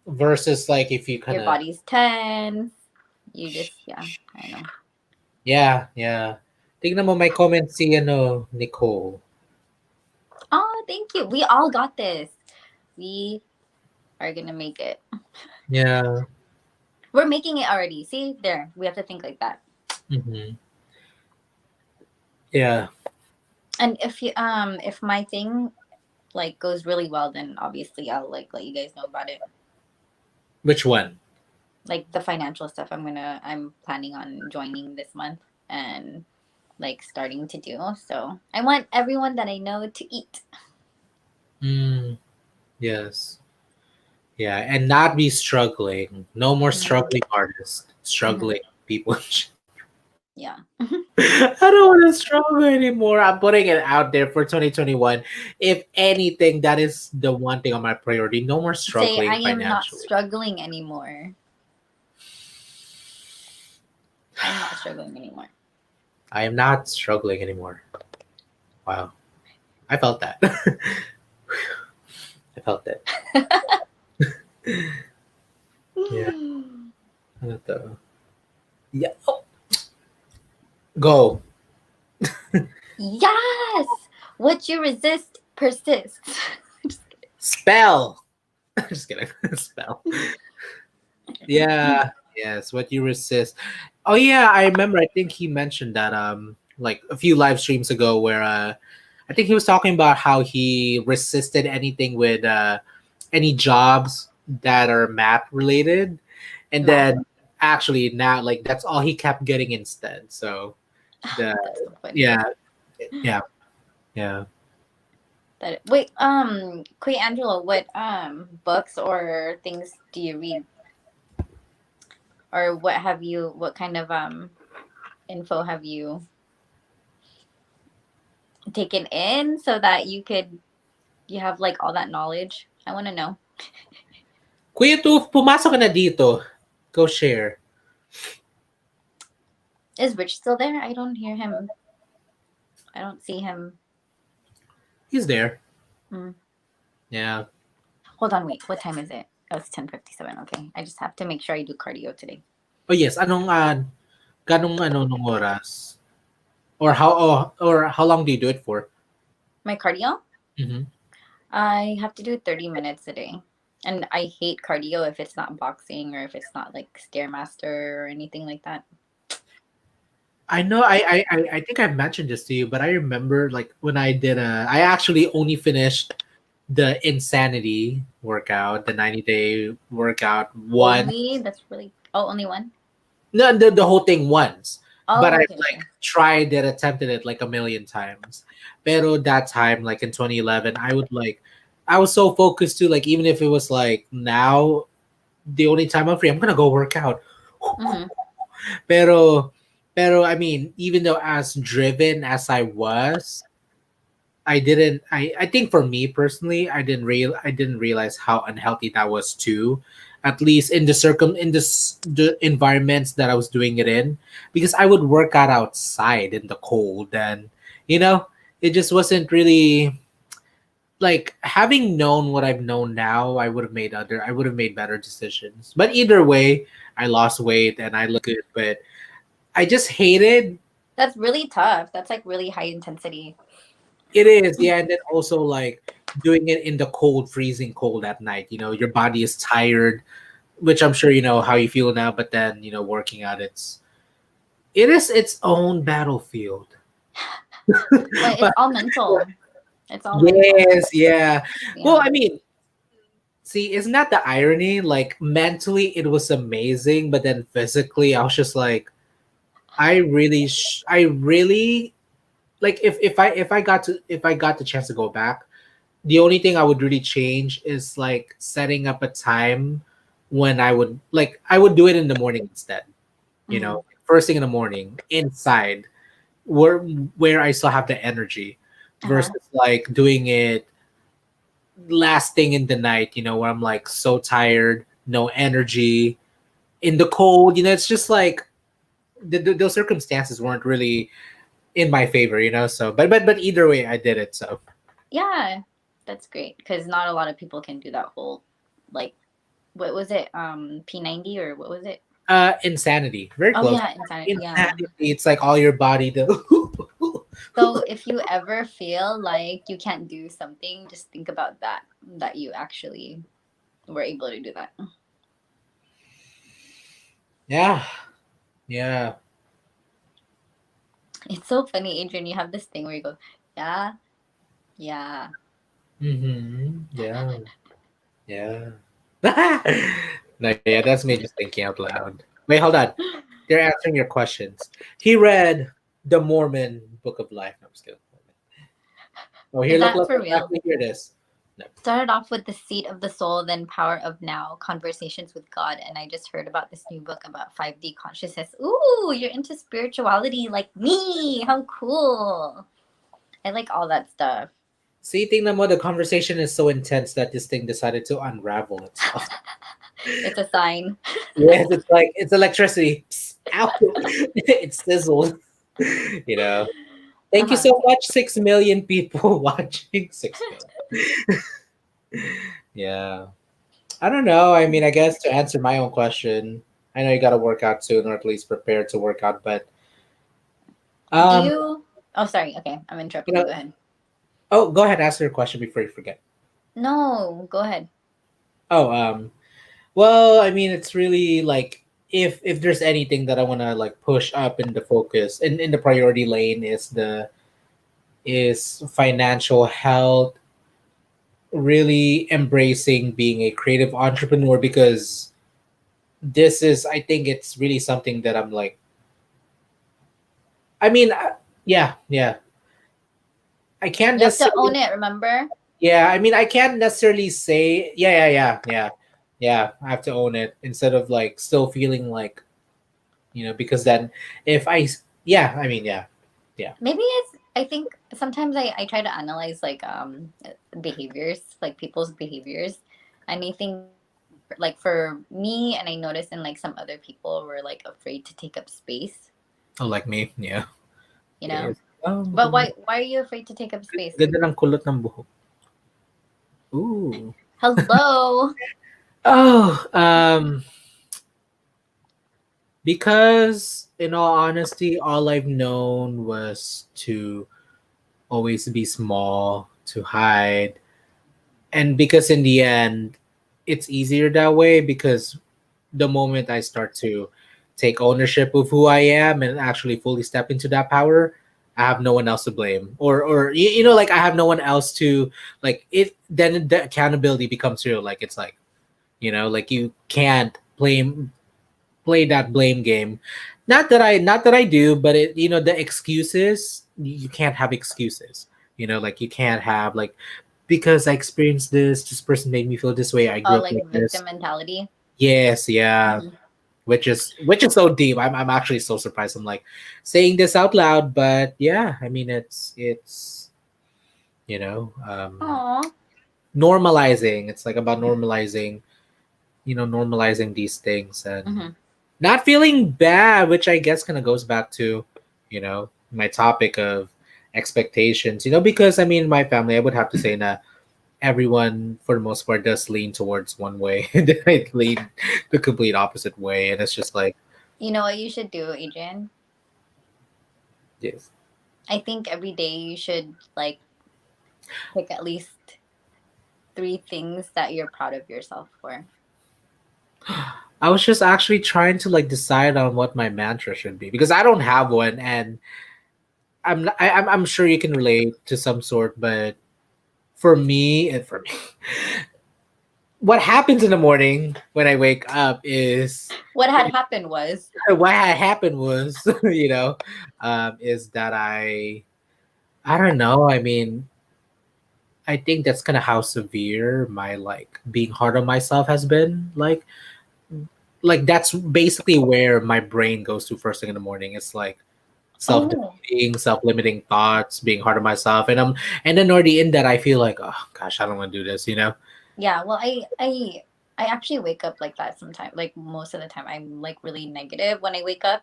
Versus like if you kind Your of, body's tense. You just yeah. I know. yeah, yeah. Tignan mo, may comment si Nicole. Oh, thank you. We all got this. We are gonna make it. Yeah. We're making it already. See there. We have to think like that. Hmm. Yeah. And if my thing like goes really well, then obviously I'll like let you guys know about it. Which one? Like the financial stuff, I'm planning on joining this month and like starting to do. So I want everyone that I know to eat. Mm, yes. Yeah, and not be struggling. No more Mm-hmm. struggling artists. Mm-hmm. Struggling people. Yeah. I don't want to struggle anymore. I'm putting it out there for 2021. If anything, that is the one thing on my priority. No more Say I struggling am not financially. struggling anymore. I'm not struggling anymore. I am not struggling anymore. Wow. I felt that. I felt that. Yeah. Ano to? Yeah. Oh, go. Yes. What you resist persists. Just Spell. Just kidding. Spell. kidding. Yeah. Yes. What you resist. Oh yeah, I remember. I think he mentioned that like a few live streams ago where I think he was talking about how he resisted anything with any jobs that are math related, and Math. then actually now like that's all he kept getting instead. So the That's so funny. yeah, yeah, yeah. That wait, Queen Angela, what books or things do you read, or what have you? What kind of info have you taken in so that you have like all that knowledge? I want to know. Kuya Tu, pumasok ka na dito. Go share. Is Rich still there? I don't hear him. I don't see him. He's there. Mm. Yeah. Hold on, wait. What time is it? Oh, it's 10:57. Okay, I just have to make sure I do cardio today. Oh yes, anong ganong nung oras? Or how long do you do it for? My cardio? Mm-hmm. I have to do 30 minutes a day. And I hate cardio if it's not boxing or if it's not like Stairmaster or anything like that. I know I think I've mentioned this to you, but I remember like when I actually only finished the insanity workout, the 90-day workout one. Only that's really oh only one. No, the whole thing once. but Oh, I've okay, like okay. tried it, attempted it like a million times. Pero that time, like in 2011, I was so focused to like, even if it was like now, the only time I'm free, I'm gonna go work out. Mm-hmm. Pero, pero I mean, even though as driven as I was, I didn't. I think for me personally, I didn't realize how unhealthy that was too. At least in the environments that I was doing it in, because I would work out outside in the cold, and you know, it just wasn't really like having known what I've known now. I would have made better decisions. But either way, I lost weight and I look good. But I just hated That's really tough. That's like really high intensity. it is, yeah, and then also like doing it in the cold, freezing cold at night. You know, your body is tired, which I'm sure you know how you feel now. But then working out, it is its own battlefield. But it's But all mental. It's all mental. yes, yeah. Well, Yeah. I mean, see, isn't that the irony? Like mentally, it was amazing, but then physically, I was just like, I really like if I got the chance to go back. The only thing I would really change is like setting up a time when I would do it in the morning instead. You Mm-hmm. know, first thing in the morning inside where I still have the energy Uh-huh. versus like doing it last thing in the night, where I'm like so tired, no energy in the cold, it's just like those circumstances weren't really in my favor, so but either way I did it. So Yeah. That's great because not a lot of people can do that whole like what was it? P90 or what was it? insanity, very Oh close. yeah, insanity. Yeah. Insanity, it's like all your body to So if you ever feel like you can't do something, just think about that you actually were able to do that. yeah, yeah. It's so funny, Adrian. You have this thing where you go, yeah, yeah. Yeah, yeah. No, yeah, that's me just thinking out loud. Wait, hold on. They're answering your questions. He read the Mormon Book of Life. No, I'm just kidding. Oh, here, Is look, that look, for look. real? Actually, here it is. No. Started off with the seat of the soul, then power of now, conversations with God, and I just heard about this new book about 5D consciousness. Ooh, you're into spirituality like me. How cool. I like all that stuff. See, tingnan mo, the conversation is so intense that this thing decided to unravel itself. It's a sign. Yes, it's like it's electricity. Psst, ow! It sizzled. You know. Thank you Uh-huh. so much, 6 million people watching. 6 million. Yeah. I don't know. I mean, I guess to answer my own question, I know you got to work out soon, or at least prepare to work out. But Do um, you Oh sorry, okay. I'm you interrupting you. know, Go ahead. oh, go ahead, ask your question before you forget. No, go ahead. Oh, well, I mean, it's really like if there's anything that I want to like push up in the focus in the priority lane is financial health, really embracing being a creative entrepreneur, because this is, I think it's really something that I'm like, I mean, yeah, yeah. I can't You have to necessarily, own it, remember? yeah, I mean, I can't necessarily say, yeah. I have to own it instead of like still feeling like, because then if yeah, I mean, yeah, yeah. Maybe it's I think sometimes I try to analyze like behaviors, like people's behaviors. And I think like for me and I noticed in like some other people were like afraid to take up space, Oh, like me, yeah. you know? Yes. Oh, But why are you afraid to take up space? ganda ng kulot ng buhok. Ooh. Hello. Oh, because in all honesty, all I've known was to always be small, to hide. And because in the end, it's easier that way, because the moment I start to take ownership of who I am and actually fully step into that power, I have no one else to blame. Or like I have no one else to like it, then the accountability becomes real. Like it's like, like you can't blame play that blame game. Not that I do, but the excuses, you can't have excuses. Like you can't have like, because I experienced this person made me feel this way. I Oh, grew up like like this. victim mentality. Yes, yeah. Mhm. Which is so deep. I'm actually so surprised. I'm like saying this out loud, but yeah, I mean it's you know um Aw. normalizing. It's like about normalizing these things and Mhm. not feeling bad, which I guess kind of goes back to my topic of expectations. Because I mean, my family, I would have to say that everyone for the most part does lean towards one way, and then I lean the complete opposite way, and it's just like, You know what you should do, Adrian? yes. I think every day you should like pick at least three things that you're proud of yourself for. I was just actually trying to like decide on what my mantra should be because I don't have one, and I'm sure you can relate to some sort, but for me, what happens in the morning when I wake up is What had happened was, what had happened was, is that I don't know. I mean, I think that's kind of how severe my like being hard on myself has been. Like that's basically where my brain goes to first thing in the morning. It's like oh self-defeating, self-limiting thoughts, being hard on myself, and then already in that I feel like, oh gosh, I don't want to do this. yeah. Well, I actually wake up like that sometimes. Like most of the time, I'm like really negative when I wake up.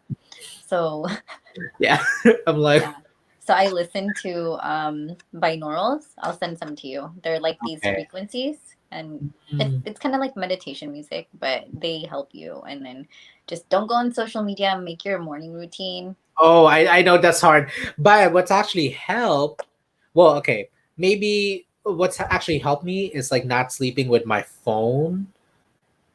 So Yeah, I'm like, yeah. So I listen to binaurals. I'll send some to you. They're like these okay. frequencies, and it's Mm. it's kind of like meditation music, but they help you. And then just don't go on social media. Make your morning routine. Oh, I know that's hard. But what's actually helped, well, okay, maybe what's actually helped me is like not sleeping with my phone.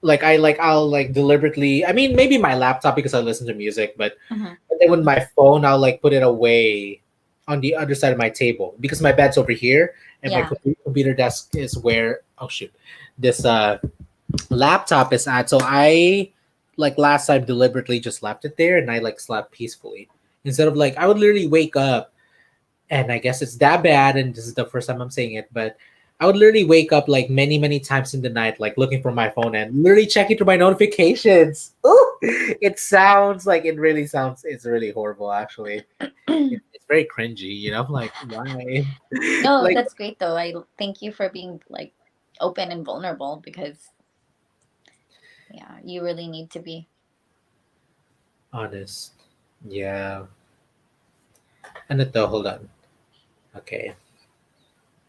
I'll like deliberately, I mean, maybe my laptop because I listen to music, Hmm. but then with my phone, I'll like put it away on the other side of my table because my bed's over here and my Yeah. computer desk is where, oh shoot, this laptop is at. So I like last time deliberately just left it there and I like slept peacefully. Instead of like I would literally wake up and I guess it's that bad and this is the first time I'm saying it, but I would literally wake up like many, many times in the night, like looking for my phone and literally checking through my notifications. Ooh, it sounds like it's really horrible actually. It's very cringy. I'm like, why? No, Like that's great though. I thank you for being like open and vulnerable because yeah, you really need to be. honest. Yeah. And hold on. Okay.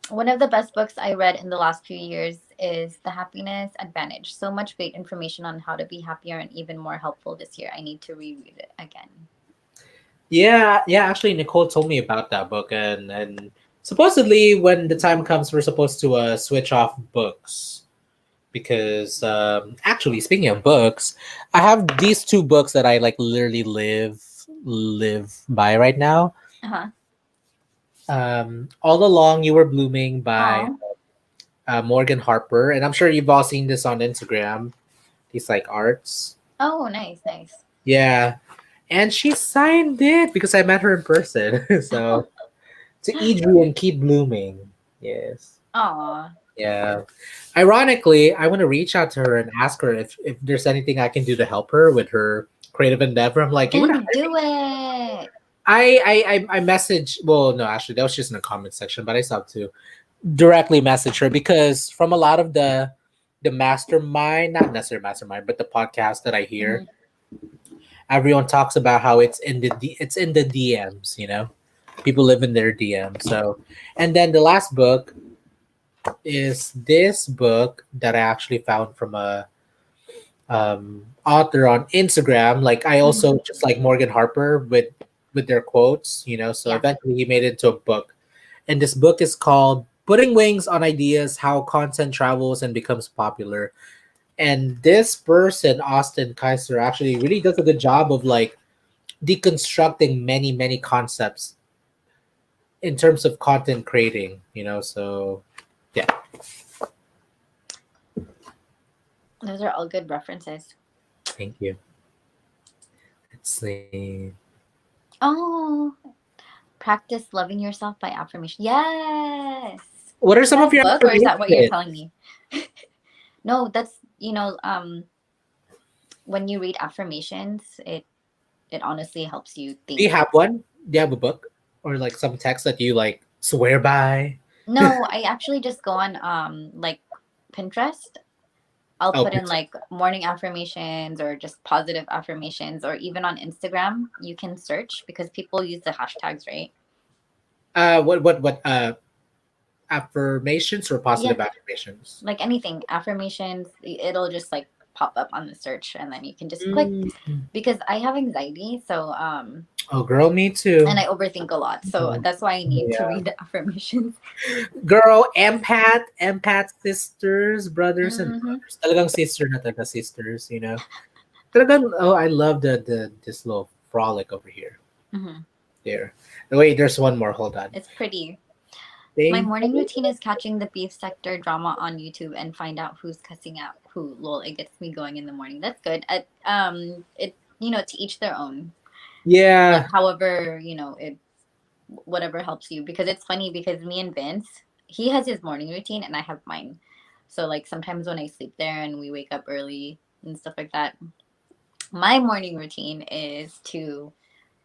One of the best books I read in the last few years is The Happiness Advantage. So much great information on how to be happier and even more helpful this year. I need to reread it again. Yeah, yeah. Actually, Nicole told me about that book, and supposedly when the time comes, we're supposed to switch off books because actually, speaking of books, I have these two books that I like literally live by right now. Uh-huh. All Along You Were Blooming by Oh, Morgan Harper, and I'm sure you've all seen this on Instagram. These like arts. oh, nice, nice. Yeah, and she signed it because I met her in person. So to EDRIAN, keep blooming. Yes. Aw. Yeah. Ironically, I want to reach out to her and ask her if there's anything I can do to help her with her creative endeavor. I'm like, you want to hire me? Do it. I message. Well, no, actually, that was just in the comment section, but I still have to directly message her because from a lot of the mastermind, not necessarily mastermind, but the podcast that I hear, Mhm. everyone talks about how it's in the DMs. People live in their DMs. So, and then the last book is this book that I actually found from a author on Instagram. Like I Mhm. also just like Morgan Harper with their quotes. So Yeah. eventually he made it into a book, and this book is called "Putting Wings on Ideas: How Content Travels and Becomes Popular." And this person, Austin Kaiser, actually really does a good job of like deconstructing many many concepts in terms of content creating. So yeah, Those are all good references. thank you. Same. Oh, practice loving yourself by affirmation. Yes. What are Is some that of a your book or is that what you're affirmations? telling me? No, that's when you read affirmations, it honestly helps you Do you think. have one? Do you have a book or like some text that you like swear by? No, I actually just go on like Pinterest. I'll Oh, put in like morning affirmations or just positive affirmations, or even on Instagram you can search because people use the hashtags, right? what affirmations or Yeah, positive affirmations? like anything affirmations, it'll just like pop up on the search and then you can just click. Mm. Because I have anxiety, so Oh, girl, me and too. I overthink a lot, so Oh, that's why I need to yeah. read the affirmations. Girl, empath sisters, brothers and Mm-hmm. brothers. Talagang sister na talaga sisters, you know. Talagang, oh, I love the this little frolic over here. Mm-hmm. There. Wait, there's one more. Hold on. It's pretty. My Thank morning routine is catching the beef sector drama on YouTube and find out who's cussing out who. Lol, it gets me going in the morning. That's good. It to each their own. Like Yeah. however it whatever helps you, because it's funny because me and Vince, he has his morning routine and I have mine. So like sometimes when I sleep there and we wake up early and stuff like that, my morning routine is to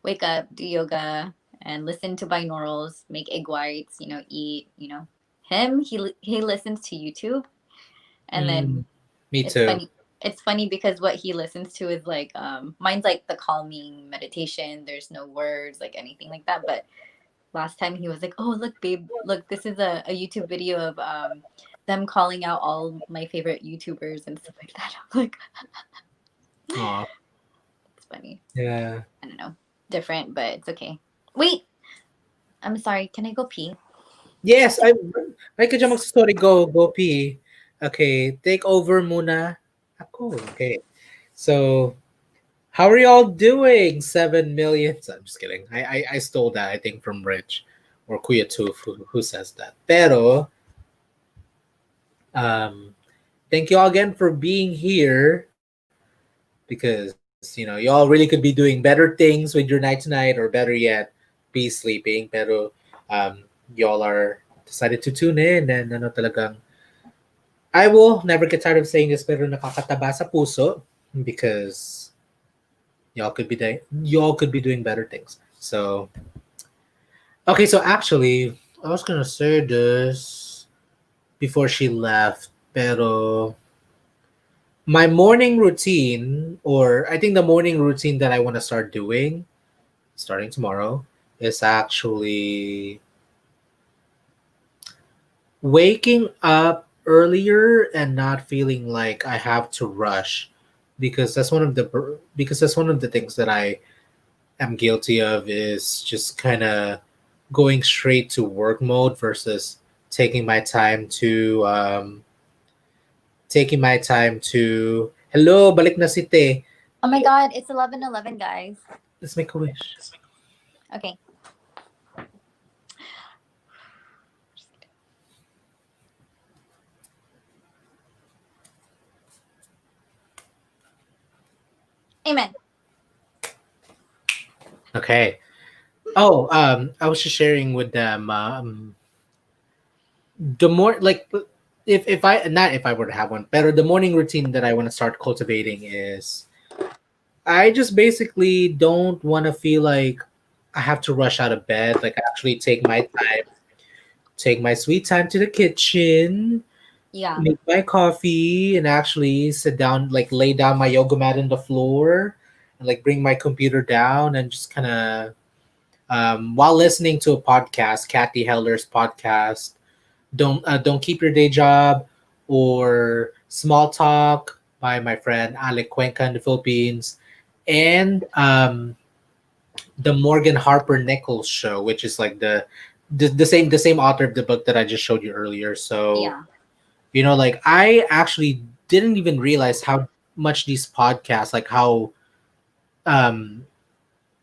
wake up, do yoga, and listen to binaurals, make egg whites, eat. Him, he listens to YouTube, and Mm, then me it's too. funny. It's funny because what he listens to is like mine's like the calming meditation. There's no words like anything like that. But last time he was like, "Oh, look, babe, look, this is a YouTube video of them calling out all my favorite YouTubers and stuff like that." I'm like, Aw. it's funny. Yeah. I don't know, different, but it's okay. Wait, I'm sorry. Can I go pee? Yes, I ka dyan magsa-story. Go pee. Okay, take over muna ako. Okay. So, how are y'all doing? 7 million. I'm just kidding. I stole that, I think, from Rich or Kuya Toof, who says that. Pero, um, thank you all again for being here because, y'all really could be doing better things with your night tonight, or better yet, be sleeping. Pero, um, y'all are decided to tune in and ano talagang I will never get tired of saying this, pero nakakataba sa puso because y'all could be doing better things. So okay, so actually I was gonna say this before she left, pero my morning routine, or I think the morning routine that I want to start doing starting tomorrow, is actually waking up earlier and not feeling like I have to rush, because that's one of the things that I am guilty of, is just kind of going straight to work mode versus taking my time to hello, balik na si Te. Oh my God, it's 11:11, guys. Let's make a wish. Okay. Amen. Okay. Oh, I was just sharing with them, the more like, if I not if I were to have one, but the morning routine that I want to start cultivating is I just basically don't want to feel like I have to rush out of bed. Like, actually take my sweet time to the kitchen, Yeah. make my coffee, and actually sit down, like lay down my yoga mat on the floor, and like bring my computer down and just kind of while listening to a podcast, Kathy Heller's podcast, don't keep your day job, or Small Talk by my friend Alec Cuenca in the Philippines, and the Morgan Harper Nichols show, which is like the same author of the book that I just showed you earlier. So, Yeah. like, I actually didn't even realize how much these podcasts, like how um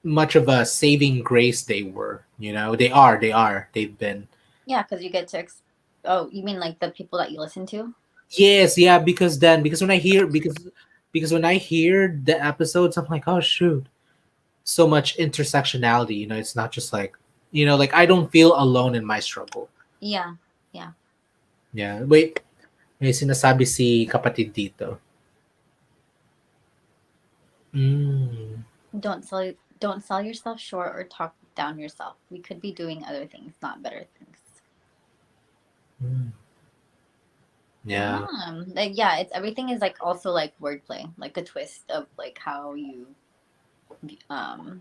much of a saving grace they were. They've been. Yeah, because you get to. Oh, you mean like the people that you listen to? Yes, yeah, because when I hear the episodes, I'm like, oh shoot. so much intersectionality. It's not just like, like I don't feel alone in my struggle. Yeah. Yeah. Yeah. Wait, may sinasabi si kapatid dito. Mm. Don't sell yourself short or talk down yourself. We could be doing other things, not better things. Mm. Yeah. Like yeah, it's everything is like also like wordplay, like a twist of like how you um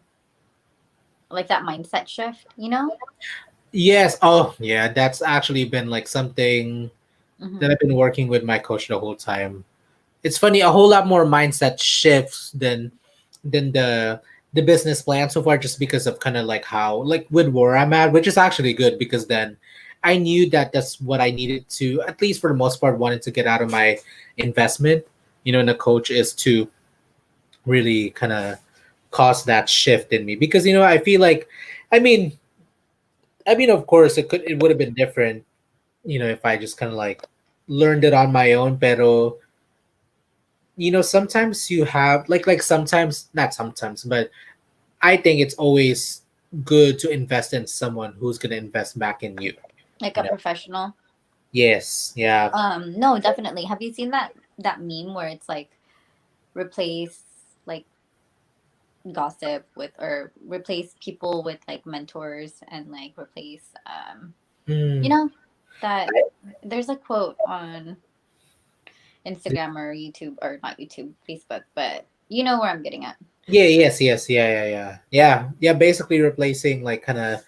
like that mindset shift, you know? Yes. Oh, yeah. That's actually been like something that Mm-hmm. I've been working with my coach the whole time. It's funny, a whole lot more mindset shifts than the business plan so far, just because of kind of like how, like, with where I'm at, which is actually good because then I knew that that's what I needed to, at least for the most part, wanted to get out of my investment. In a coach is to really kind of cause that shift in me because I feel like, I mean, of course, it would have been different, if I just kind of like learned it on my own. Pero sometimes you have like sometimes, not sometimes, but I think it's always good to invest in someone who's gonna invest back in you. Like You a know. professional. Yes. Yeah. No, definitely. Have you seen that meme where it's like replace like gossip with or replace people with like mentors and like replace you Hmm. know that there's a quote on Instagram or YouTube or not YouTube, Facebook, but you know where I'm getting at. Yeah. Yes. Yes. Yeah. Yeah. Yeah. Yeah. Yeah. Basically, replacing like kind of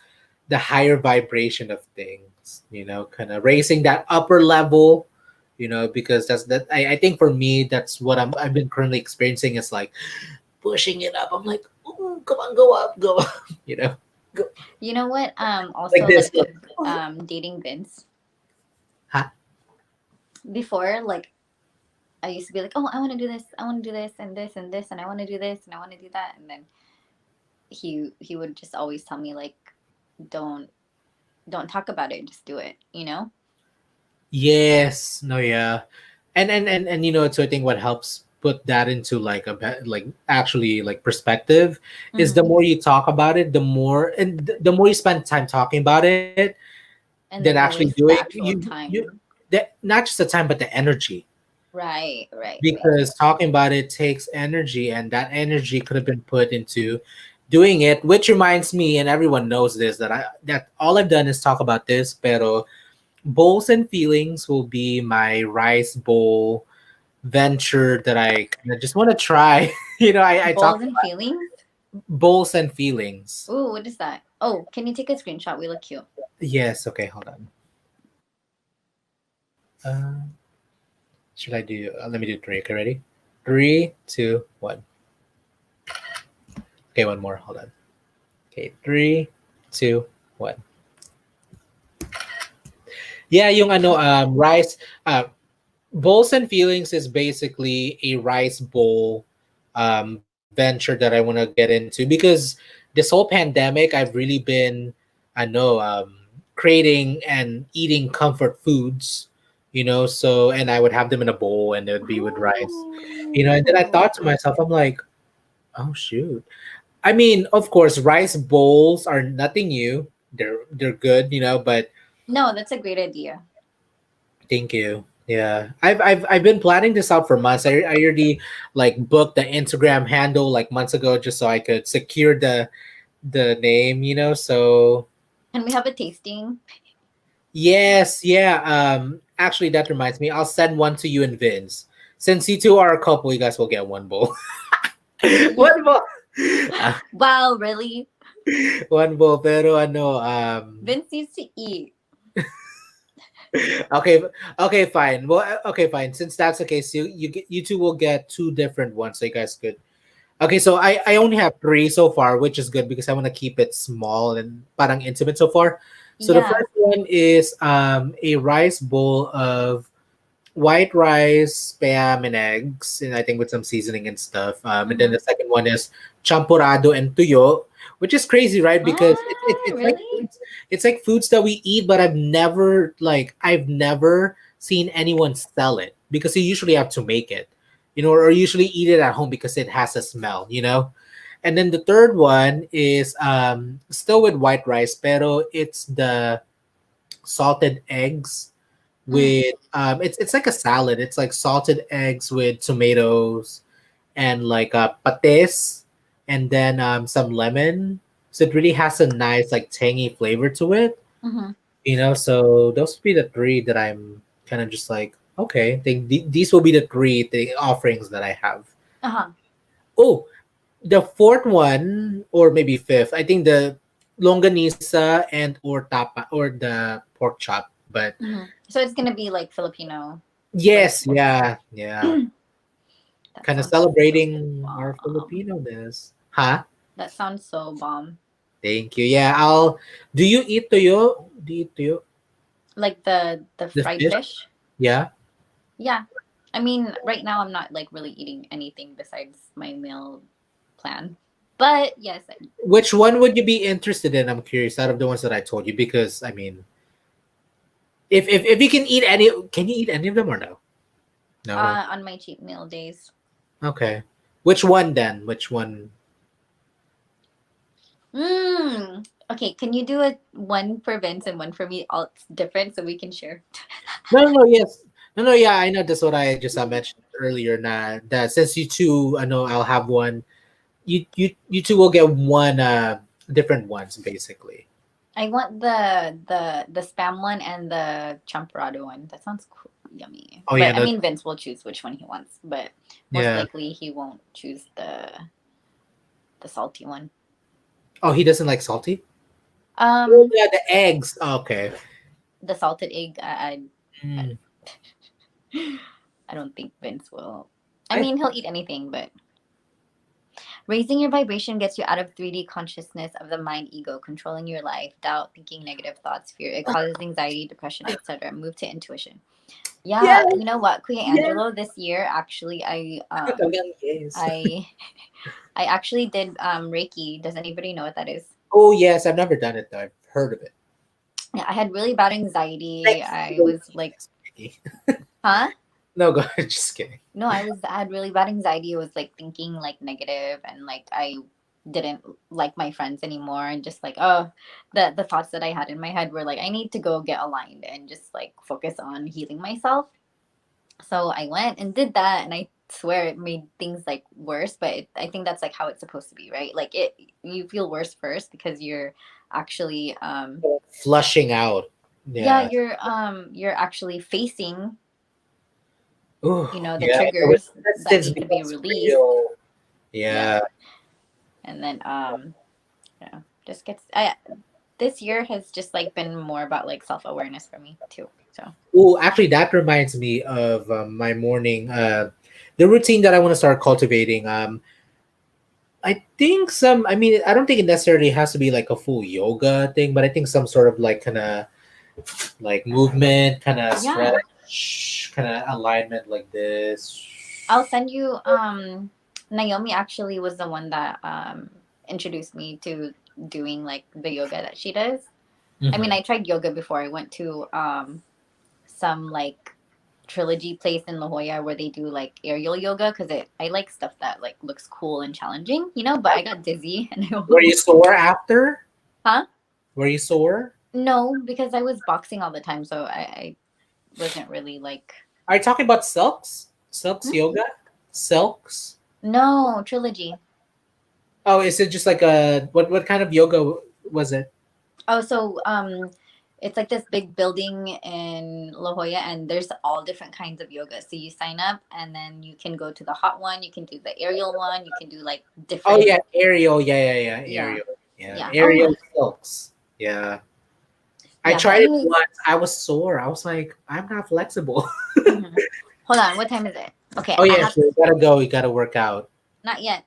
the higher vibration of things. Kind of raising that upper level. Because I think for me that's what I've been currently experiencing is like pushing it up. I'm like, "Ooh, come on, go up, go up." Go, You know what? like Also this. like with dating Vince. Huh? Before, like I used to be like, oh, I want to do this, I want to do this, and this and this, and I want to do this, and I want to do that, and then he would just always tell me like, don't don't talk about it, just do it, you know? Yes. No. Yeah. And so I think what helps put that into like like actually like perspective is the Mm-hmm. more you talk about it, the more you spend time talking about it, than And then actually you doing waste the actual you time. that not just the time but the energy. Right, right, right. Because talking about it takes energy, and that energy could have been put into doing it, which reminds me, and everyone knows this, that all I've done is talk about this, pero bowls and feelings will be my rice bowl venture that I kinda just want to try. I talk Balls and feelings. bowls and feelings. Ooh, what is that? Oh, can you take a screenshot? We look cute. Yes, okay, hold on. uh, should I do let me do three. Okay, ready? Three, two, one. Okay, one more, hold on. Okay, three, two, one. Yeah, yung rice bowls and feelings is basically a rice bowl venture that I want to get into because this whole pandemic I've really been, I know, creating and eating comfort foods, so, and I would have them in a bowl and it would be with rice, and then I Ooh. thought to myself, I'm like, oh shoot. I mean, of course, rice bowls are nothing new. They're good, but No, that's a great idea. thank you. Yeah, I've been planning this out for months. I already like booked the Instagram handle like months ago just so I could secure the name. So Can we have a tasting? yes, yeah. Actually, that reminds me. I'll send one to you and Vince. Since you two are a couple, you guys will get one bowl. One bowl. Ah, Wow, really? one bowl. Pero ano, Vince needs to eat. okay, okay, fine. Well, okay, fine. Since that's the case, you two will get two different ones, so you guys could. Okay, so I only have three so far, which is good because I want to keep it small and parang intimate so far. So the Yeah. first one is a rice bowl of white rice, spam, and eggs, and I think with some seasoning and stuff. And then Mm-hmm. the second one is champurrado and tuyo, which is crazy, right? Because Ah, it's like really? it's like foods that we eat, but I've never seen anyone sell it because you usually have to make it, or usually eat it at home because it has a smell. And then the third one is still with white rice, pero it's the salted eggs Mm. with it's like a salad. It's like salted eggs with tomatoes and like pates and then some lemon. So it really has a nice like tangy flavor to it. Mm-hmm. So those would be the three that I'm kind of just like, okay, these will be the three offerings that I have. Uh-huh. Oh, the fourth one or maybe fifth, I think the longanisa and or tapa or the pork chop. But Mm-hmm. So it's gonna be like Filipino yes, flavors. yeah, That kind of sounds so celebrating our bomb. Filipino-ness. Huh? That sounds so bomb. Thank you. Yeah, I'll. Do you eat toyo? Do you eat toyo? Like the The fried fish? fish. Yeah. Yeah. I mean, right now I'm not like really eating anything besides my meal plan. But yes, Which one would you be interested in? I'm curious. Out of the ones that I told you, because I mean, if you can you eat any of them or no? No, right? on my cheat meal days. Okay. Which one then? Which one? Okay, can you do it one for Vince and one for me, all different so we can share? No, no, no. Yes. No, no. Yeah, I know. That's what I just mentioned earlier. Nah, that since you two, I know I'll have one. You two will get one different ones basically. I want the spam one and the champorado one. That sounds cool, yummy. Oh yeah, But I no, mean, Vince will choose which one he wants, but most yeah. likely he won't choose the salty one. Oh, he doesn't like salty. Oh Um, yeah, the eggs. Oh, okay. the salted egg. Mm. I don't think Vince will. I I mean, he'll eat anything, but raising your vibration gets you out of 3D consciousness of the mind ego, controlling your life, doubt, thinking negative thoughts, fear. It causes anxiety, depression, etc. Move to intuition. yeah, Yeah, you know what, Kuya yeah. Angelo, this year actually Yes. I I actually did Reiki. Does anybody know what that is? Oh yes, I've never done it though. I've heard of it. Yeah, I had really bad anxiety. Thanks. I was like, huh? No, go ahead. Just kidding. No, I had really bad anxiety. It was like thinking like negative and like I didn't like my friends anymore and just like the thoughts that I had in my head were like I need to go get aligned and just like focus on healing myself. So I went and did that and I swear it made things like worse, but I think that's like how it's supposed to be, right? Like it you feel worse first because you're actually Flushing out. yeah, Yeah. you're actually facing, Oh the yeah. So when triggers that this need to be becomes released. real. Yeah. Yeah. And then just gets I this year has just like been more about like self-awareness for me too. So, Oh, actually, that reminds me of my morning. The routine that I want to start cultivating. I think some. I mean, I don't think it necessarily has to be like a full yoga thing, but I think some sort of like kind of like movement, kind of yeah. stretch, kind of alignment like this. I'll send you Naomi actually was the one that introduced me to doing like the yoga that she does. I mean, Mhm. I tried yoga before. I went to some like trilogy place in La Jolla where they do like aerial yoga because I like stuff that like looks cool and challenging, but I got dizzy and I Were you sore after? huh? Were you sore? No, because I was boxing all the time, so I wasn't really like Are you talking about silks? Silks hmm? yoga? Silks? No trilogy. Oh, is it just like a what kind of yoga was it? Oh, so it's like this big building in La Jolla, and there's all different kinds of yoga. So you sign up, and then you can go to the hot one. You can do the aerial one. You can do like Oh different. yeah, aerial. Yeah, Yeah, aerial. Yeah, yeah. Oh, aerial silks. Yeah. I yeah. So, tried it anyways, once. I was sore. I was like, I'm not flexible. mhm. Hold on. What time is it? Okay, Oh I yeah, have sure. You gotta go. You gotta work out. not yet.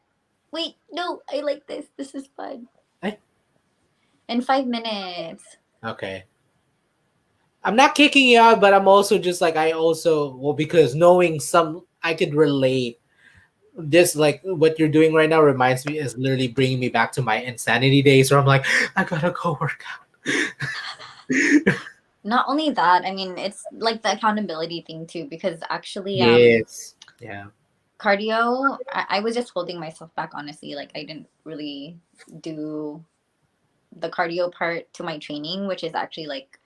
Wait, no, I like this. This is fun. Eh, In 5 minutes. okay. I'm not kicking you out, but I'm also just like I also because knowing some I could relate. This like what you're doing right now reminds me is literally bringing me back to my insanity days where I'm like, I gotta go work out. Not only that, I mean, it's like the accountability thing too, because actually, Yes. Yeah. cardio, I was just holding myself back, honestly. Like, I didn't really do the cardio part to my training, which is actually like,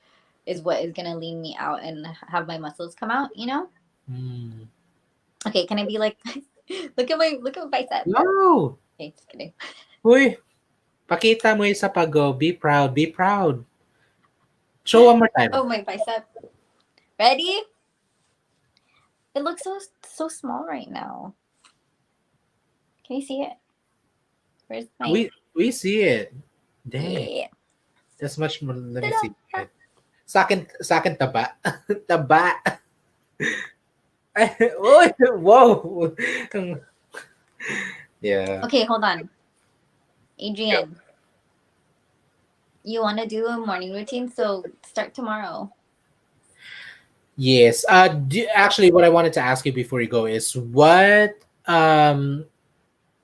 is what is gonna lean me out and have my muscles come out, you know? Mm. Okay, can I be like, look at my bicep. No! Okay, just kidding. Uy, pakita mo yung sa pag-go. Be proud, be proud. Show one more time. Oh, my bicep. Ready? It looks so small right now. Can you see it? Where's my We see it. Dang. yeah? That's much more. Let me see Ta-da! it. Sa akin taba. Taba. Uy, whoa. Yeah. Okay, hold on, Adrian. You want to do a morning routine? So start tomorrow. Yes. Actually, what I wanted to ask you before you go is um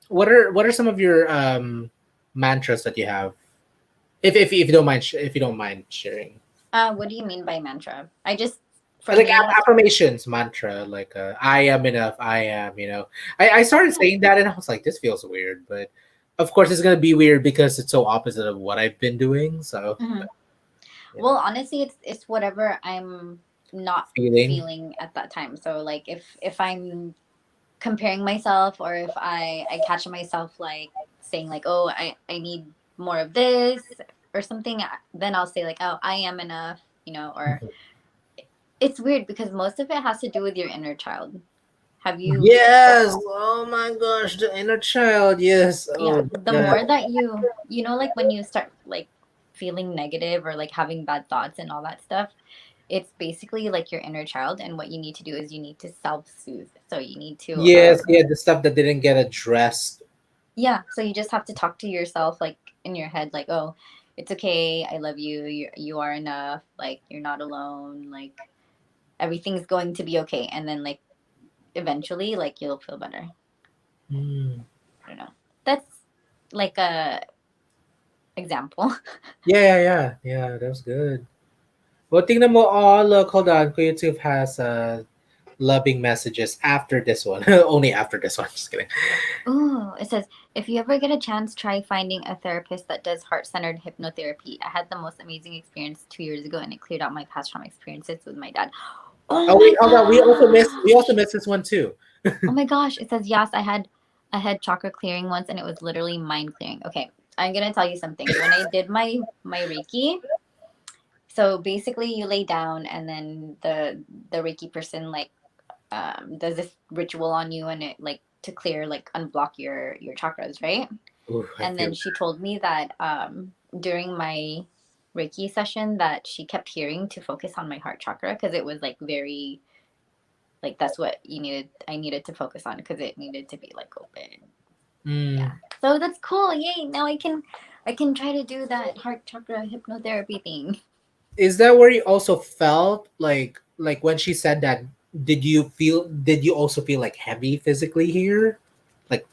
what are some of your mantras that you have? If you don't mind if you don't mind sharing. What do you mean by mantra? I just, for Like me, affirmations mantra, like I am enough, I am, I started saying that and I was like, this feels weird, but of course it's gonna be weird because it's so opposite of what I've been doing. So mhm. yeah, Well, honestly, it's whatever I'm not feeling. feeling at that time. So like, if I'm comparing myself, or if I catch myself like saying like, oh, I need more of this or something, then I'll say like, oh, I am enough, you know. Or it's weird because most of it has to do with your inner child. Have you Yes. Oh my gosh, the inner child. Yes. Yeah, Oh the yeah. more that you know, like when you start like feeling negative or like having bad thoughts and all that stuff, it's basically like your inner child, and what you need to do is you need to self-soothe. So you need to Yes. Yeah. The stuff that didn't get addressed. yeah, so you just have to talk to yourself like in your head like, oh, it's okay, I love you, you are enough, like you're not alone, like everything's going to be okay, and then like eventually like you'll feel better. Hmm. I don't know. That's like a example. Yeah. Yeah. Yeah. Yeah. That was good. Well, tingnan mo. Oh, look. Hold on. Kuya Tube has loving messages after this one. Only after this one. Just kidding. Oh, it says, if you ever get a chance, try finding a therapist that does heart centered hypnotherapy. I had the most amazing experience 2 years ago, and it cleared out my past trauma experiences with my dad. Oh Oh my wait, hold on. We also gosh. missed this one too. Oh my gosh. It says, yes, I had chakra clearing once, and it was literally mind clearing. Okay. I'm gonna tell you something. When I did my Reiki, so basically you lay down, and then the Reiki person like does this ritual on you, and it like to clear, like unblock your chakras, right? Ooh, I And feel then she told me that during my Reiki session that she kept hearing to focus on my heart chakra, because it was like very like that's what you needed. I needed to focus on because it needed to be like open. mm. Yeah. So that's cool. Yay! Now I can try to do that heart chakra hypnotherapy thing. Is that where you also felt like when she said that? Did you also feel like heavy physically here? Like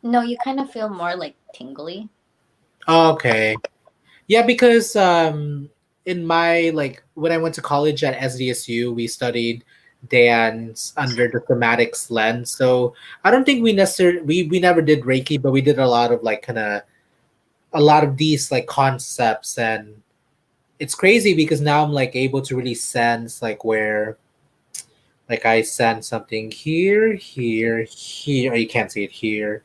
No, you kind of feel more like tingly. okay, yeah, because in my like when I went to college at SDSU, we studied dance under the thematics lens. So I don't think we never did Reiki, but we did a lot of like kind of a lot of these like concepts, and it's crazy because now I'm like able to really sense like where like I sense something here, here, here. Oh, you can't see it here,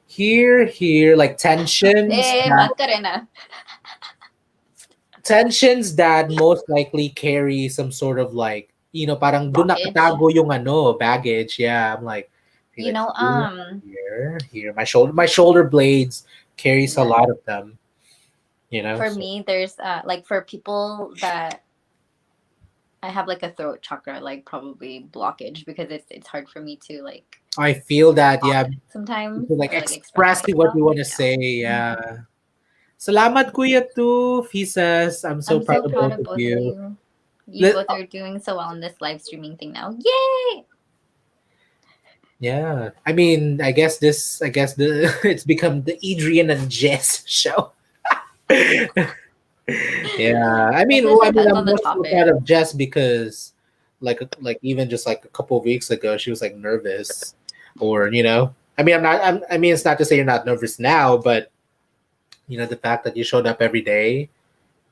here, here, like Eh, Macarena. tensions that most likely carry some sort of like parang doon Blockage. nakatago yung ano baggage. Yeah, I'm like feel You it know, here, here. My shoulder blades carries a yeah. lot of them. You know, For so me, there's like for people that I have like a throat chakra like probably blockage, because it's hard for me to like I feel that. talk Yeah, sometimes to like or like express express what myself. you want to Yeah. say. Mhm. Yeah. Salamat Kuya Tu, Fisas. I'm so I'm proud so of proud both of of both of you. you. You Let, both are doing so well in this live streaming thing now. Yay! yeah, I mean, I guess the it's become the Adrian and Jess show. Yeah, I As mean, soon as well, I it mean, depends I'm on the more so topic. proud of Jess because, like even just like a couple of weeks ago, she was like nervous, or you know, I mean, I mean, it's not to say you're not nervous now, but you know, the fact that you showed up every day,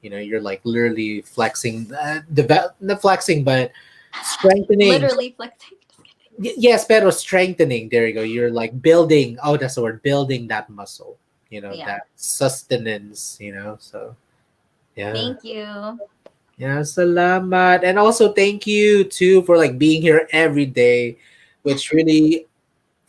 you know, you're like literally flexing, not flexing, but strengthening. Literally flexing. Just kidding. Yes, pero strengthening. There you go. You're like building. Oh, that's the word. Building that muscle. You know, Yeah. that sustenance. You know, so yeah. Thank you. Yeah, salamat. And also thank you too for like being here every day, which really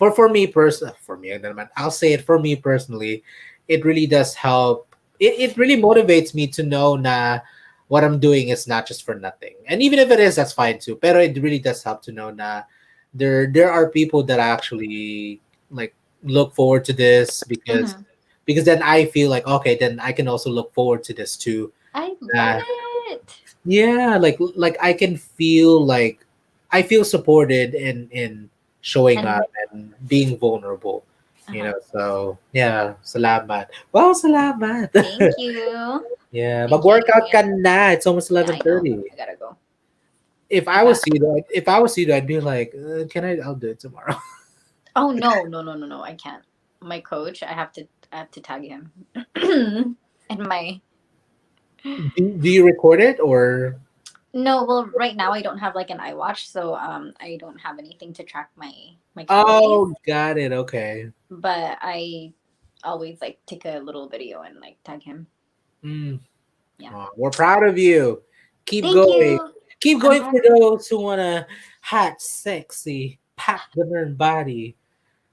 for me person for me naman, I'll say it for me personally, it really does help. It really motivates me to know na what I'm doing is not just for nothing. And even if it is, that's fine too. Pero it really does help to know na there are people that actually like look forward to this Hmm. because then I feel like okay, then I can also look forward to this too. I love it. Yeah, like I can feel like I feel supported in showing And up and being vulnerable, you uh-huh. know. So yeah, salamat. Wow, salamat. Thank you. Yeah, Thank you mag-workout ka again. na. It's almost Yeah, I know. 11:30. I gotta go. If I I got. was you, if I was you, I'd be like, can I? I'll do it tomorrow. Oh no, no, no, no, no! I can't. My coach. I have to. I have to tag him. And my Do you record it or? no. Well, right now I don't have like an iWatch, so I don't have anything to track my calories. Oh, got it. Okay. But I always like take a little video and like tag him. Mm. Yeah. Oh, we're proud of you. Keep Thank going. you. Keep I'm going for happy. those who wanna hot, sexy, pack the burn body.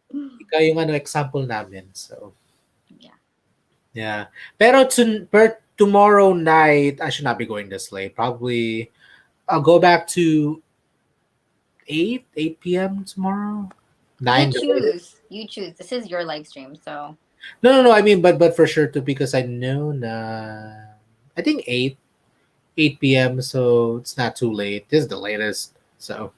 Ikaw yung ano example namin. So, Yeah. yeah. Pero tomorrow night, I should not be going this late. Probably I'll go back to 8 p.m. tomorrow. You 9 the latest. choose. You choose. This is your live stream, so No. I mean, but for sure too, because I know na I think 8 p.m. So it's not too late. This is the latest. So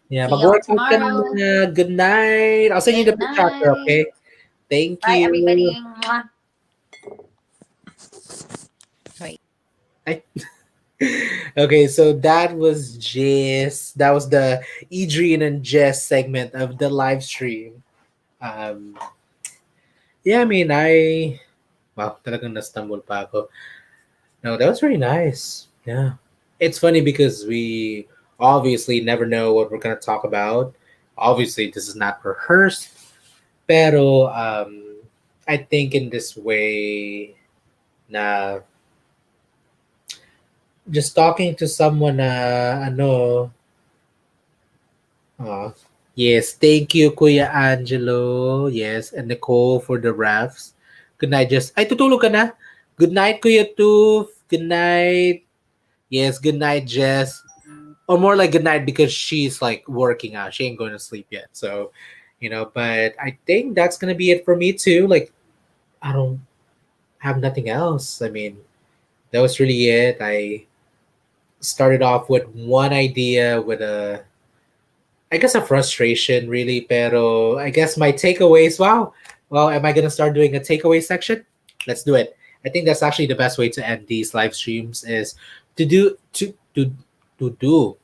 yeah, see y'all mag-workout ka tomorrow. na. Good night. I'll send you the Good picture after, night. okay? Thank Bye, you. everybody. Mwah. Wait. I- okay, so that was Jess. That was the Adrian and Jess segment of the live stream. Um, yeah, I mean, wow, talagang na-stumble pa ako. No, that was very nice. Yeah. It's funny because we obviously never know what we're going to talk about. Obviously, this is not rehearsed. Pero I think in this way na just talking to someone na ano, yes, thank you Kuya Angelo. Yes, and Nicole for the refs. Good night, just ay tutulog ka na. Good night Kuya Toof. Good night. Yes, good night Jess. Or more like good night because she's like working out. She ain't going to sleep yet. So, you know, but I think that's going to be it for me too. Like I don't have nothing else. I mean, that was really it. I started off with one idea with I guess a frustration really, pero I guess my takeaways, wow. Well, am I going to start doing a takeaway section? Let's do it. I think that's actually the best way to end these live streams is to do to do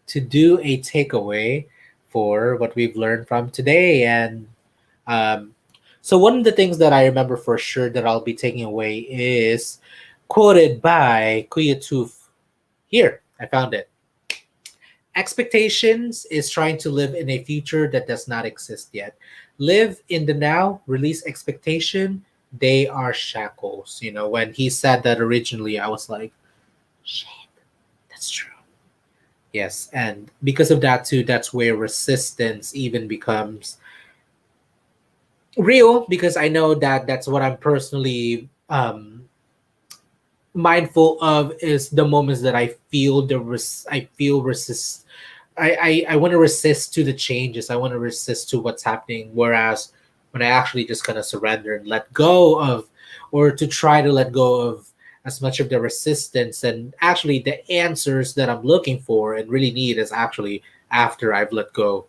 to do a takeaway for what we've learned from today. And um, so one of the things that I remember for sure that I'll be taking away is quoted by Kuya Toof. Here, I found it. Expectations is trying to live in a future that does not exist yet. Live in the now, release expectation. They are shackles. You know, when he said that originally, I was like, shit, that's true. Yes. And because of that, too, that's where resistance even becomes real because I know that that's what I'm personally mindful of is the moments that I feel I feel resist I want to resist to the changes. I want to resist to what's happening. Whereas when I actually just kind of surrender and let go of, or to try to let go of as much of the resistance and actually the answers that I'm looking for and really need is actually after I've let go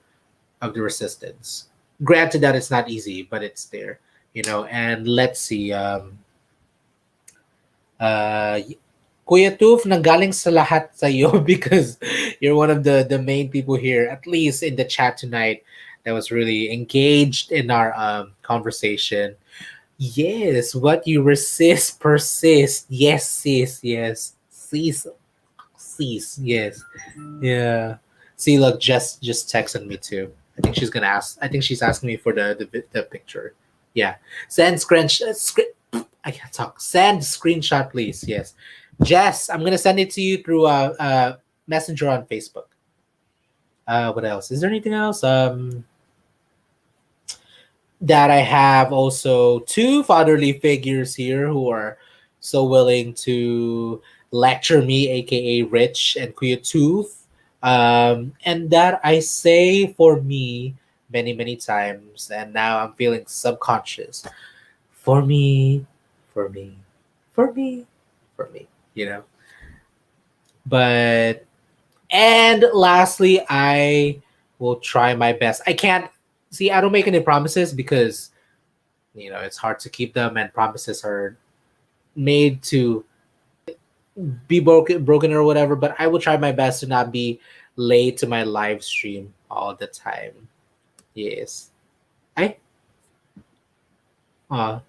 of the resistance. Granted that it's not easy, but it's there, you know. And let's see. Uh, Kuya Tuf, nanggaling sa lahat sa'yo because you're one of the main people here, at least in the chat tonight, that was really engaged in our conversation. Yes, what you resist persist. Yes, sis. Yes, sis. Sis. Yes. Yeah. See, look, just texted me too. I think she's gonna ask. I think she's asking me for the picture. Yeah. Send I can't talk. Send screenshot, please. Yes. Jess, I'm gonna send it to you through messenger on Facebook. What else? Is there anything else? That I have also two fatherly figures here who are so willing to lecture me, aka Rich and Kuya Tooth. And that I say for me many, many times, and now I'm feeling subconscious. For me, for me, for me, for me, you know. But, and lastly, I will try my best. I can't, see, I don't make any promises because it's hard to keep them, and promises are made to be broken or whatever. But I will try my best to not be late to my live stream all the time. Yes. Ay, ah.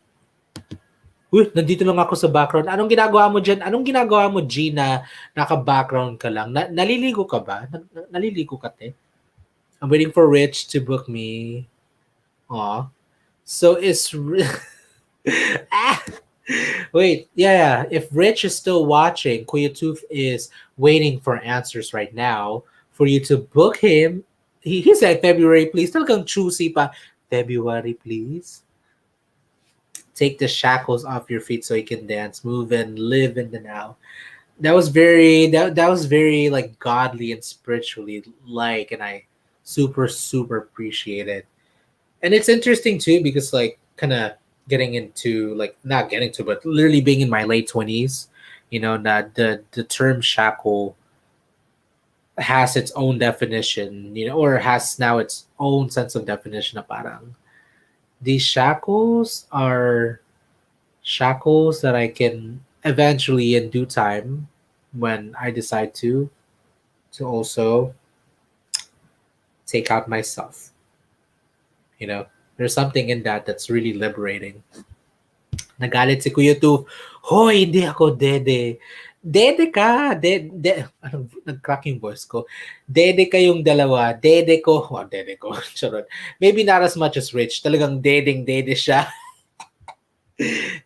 Uy, nandito lang ako sa background. Anong ginagawa mo dyan? Anong ginagawa mo, Gina? Naka-background ka lang. Naliligo ka ba? Naliligo ka, te? I'm waiting for Rich to book me. Aw. So it's... ah! Wait, yeah. If Rich is still watching, Kuya Tooth is waiting for answers right now for you to book him. He said February, please. Talagang choosy pa. February, please. Take the shackles off your feet so you can dance, move, and live in the now. That was very like godly and spiritually like, and I super super appreciate it. And it's interesting too because like kind of getting into like not getting to but literally being in my late 20s, that the term shackle has its own definition, or has now its own sense of definition na parang these shackles are shackles that I can eventually in due time when I decide to also take out myself. There's something in that that's really liberating. Nagalit si Kuya Tu, hoy, hindi ako dede. Dede ka. Anong nag-crack yung voice ko? Dede kayong dalawa. Dede ko. Oh, dede ko. Charot. Maybe not as much as Rich. Talagang dede siya.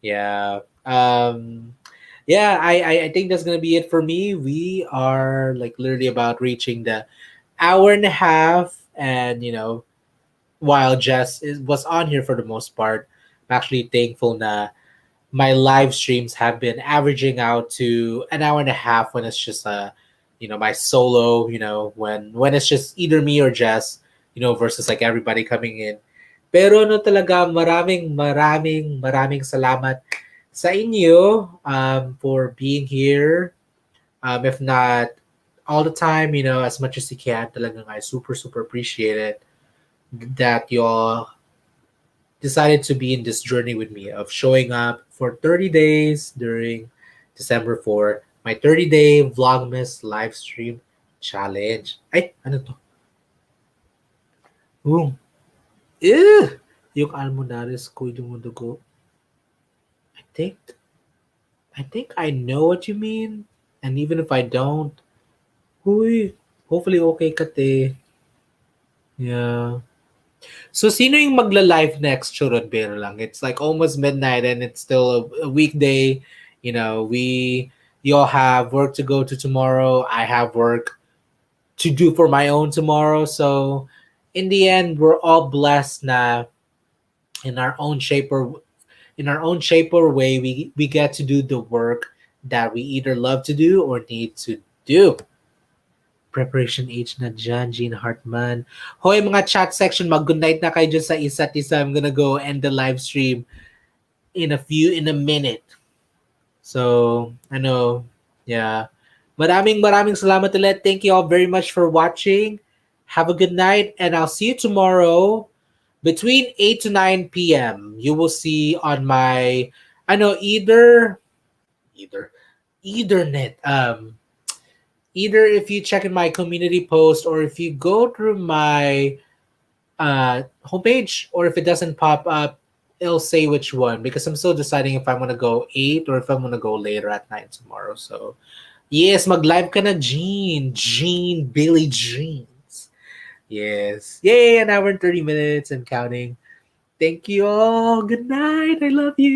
Yeah. Yeah, I think that's gonna be it for me. We are like literally about reaching the hour and a half, and while was on here for the most part, I'm actually thankful na my live streams have been averaging out to an hour and a half when it's just my solo, when it's just either me or Jess, versus like everybody coming in. Pero no talaga, maraming salamat sa inyo for being here. If not all the time, as much as you can, talagang I super super appreciate it that y'all decided to be in this journey with me of showing up for 30 days during December for my 30-day Vlogmas live stream challenge. Ay, ano to? Boom. Ew! Yung almonaris ko yung dugo. I think I think I know what you mean. And even if I don't, huy, hopefully okay ka te. Yeah. So, sino yung magla-live next? Churod bear lang. It's like almost midnight and it's still a weekday. You all have work to go to tomorrow. I have work to do for my own tomorrow. So, in the end, we're all blessed na in our own shape or way. We get to do the work that we either love to do or need to do. Preparation H na dyan, Gene Hartman. Hoy mga chat section, mag-good night na kayo dyan sa isa't isa. I'm gonna go end the live stream in a minute. So, yeah. Maraming salamat ulit. Thank you all very much for watching. Have a good night and I'll see you tomorrow between 8 to 9 p.m. You will see on my, either Ethernet. Either if you check in my community post or if you go through my homepage, or if it doesn't pop up, it'll say which one because I'm still deciding if I want to go 8 or if I want to go later at night tomorrow. So, yes, mag-live ka na, Jean. Jean, Billy Jeans. Yes. Yay, an hour and 30 minutes and counting. Thank you all. Good night. I love you.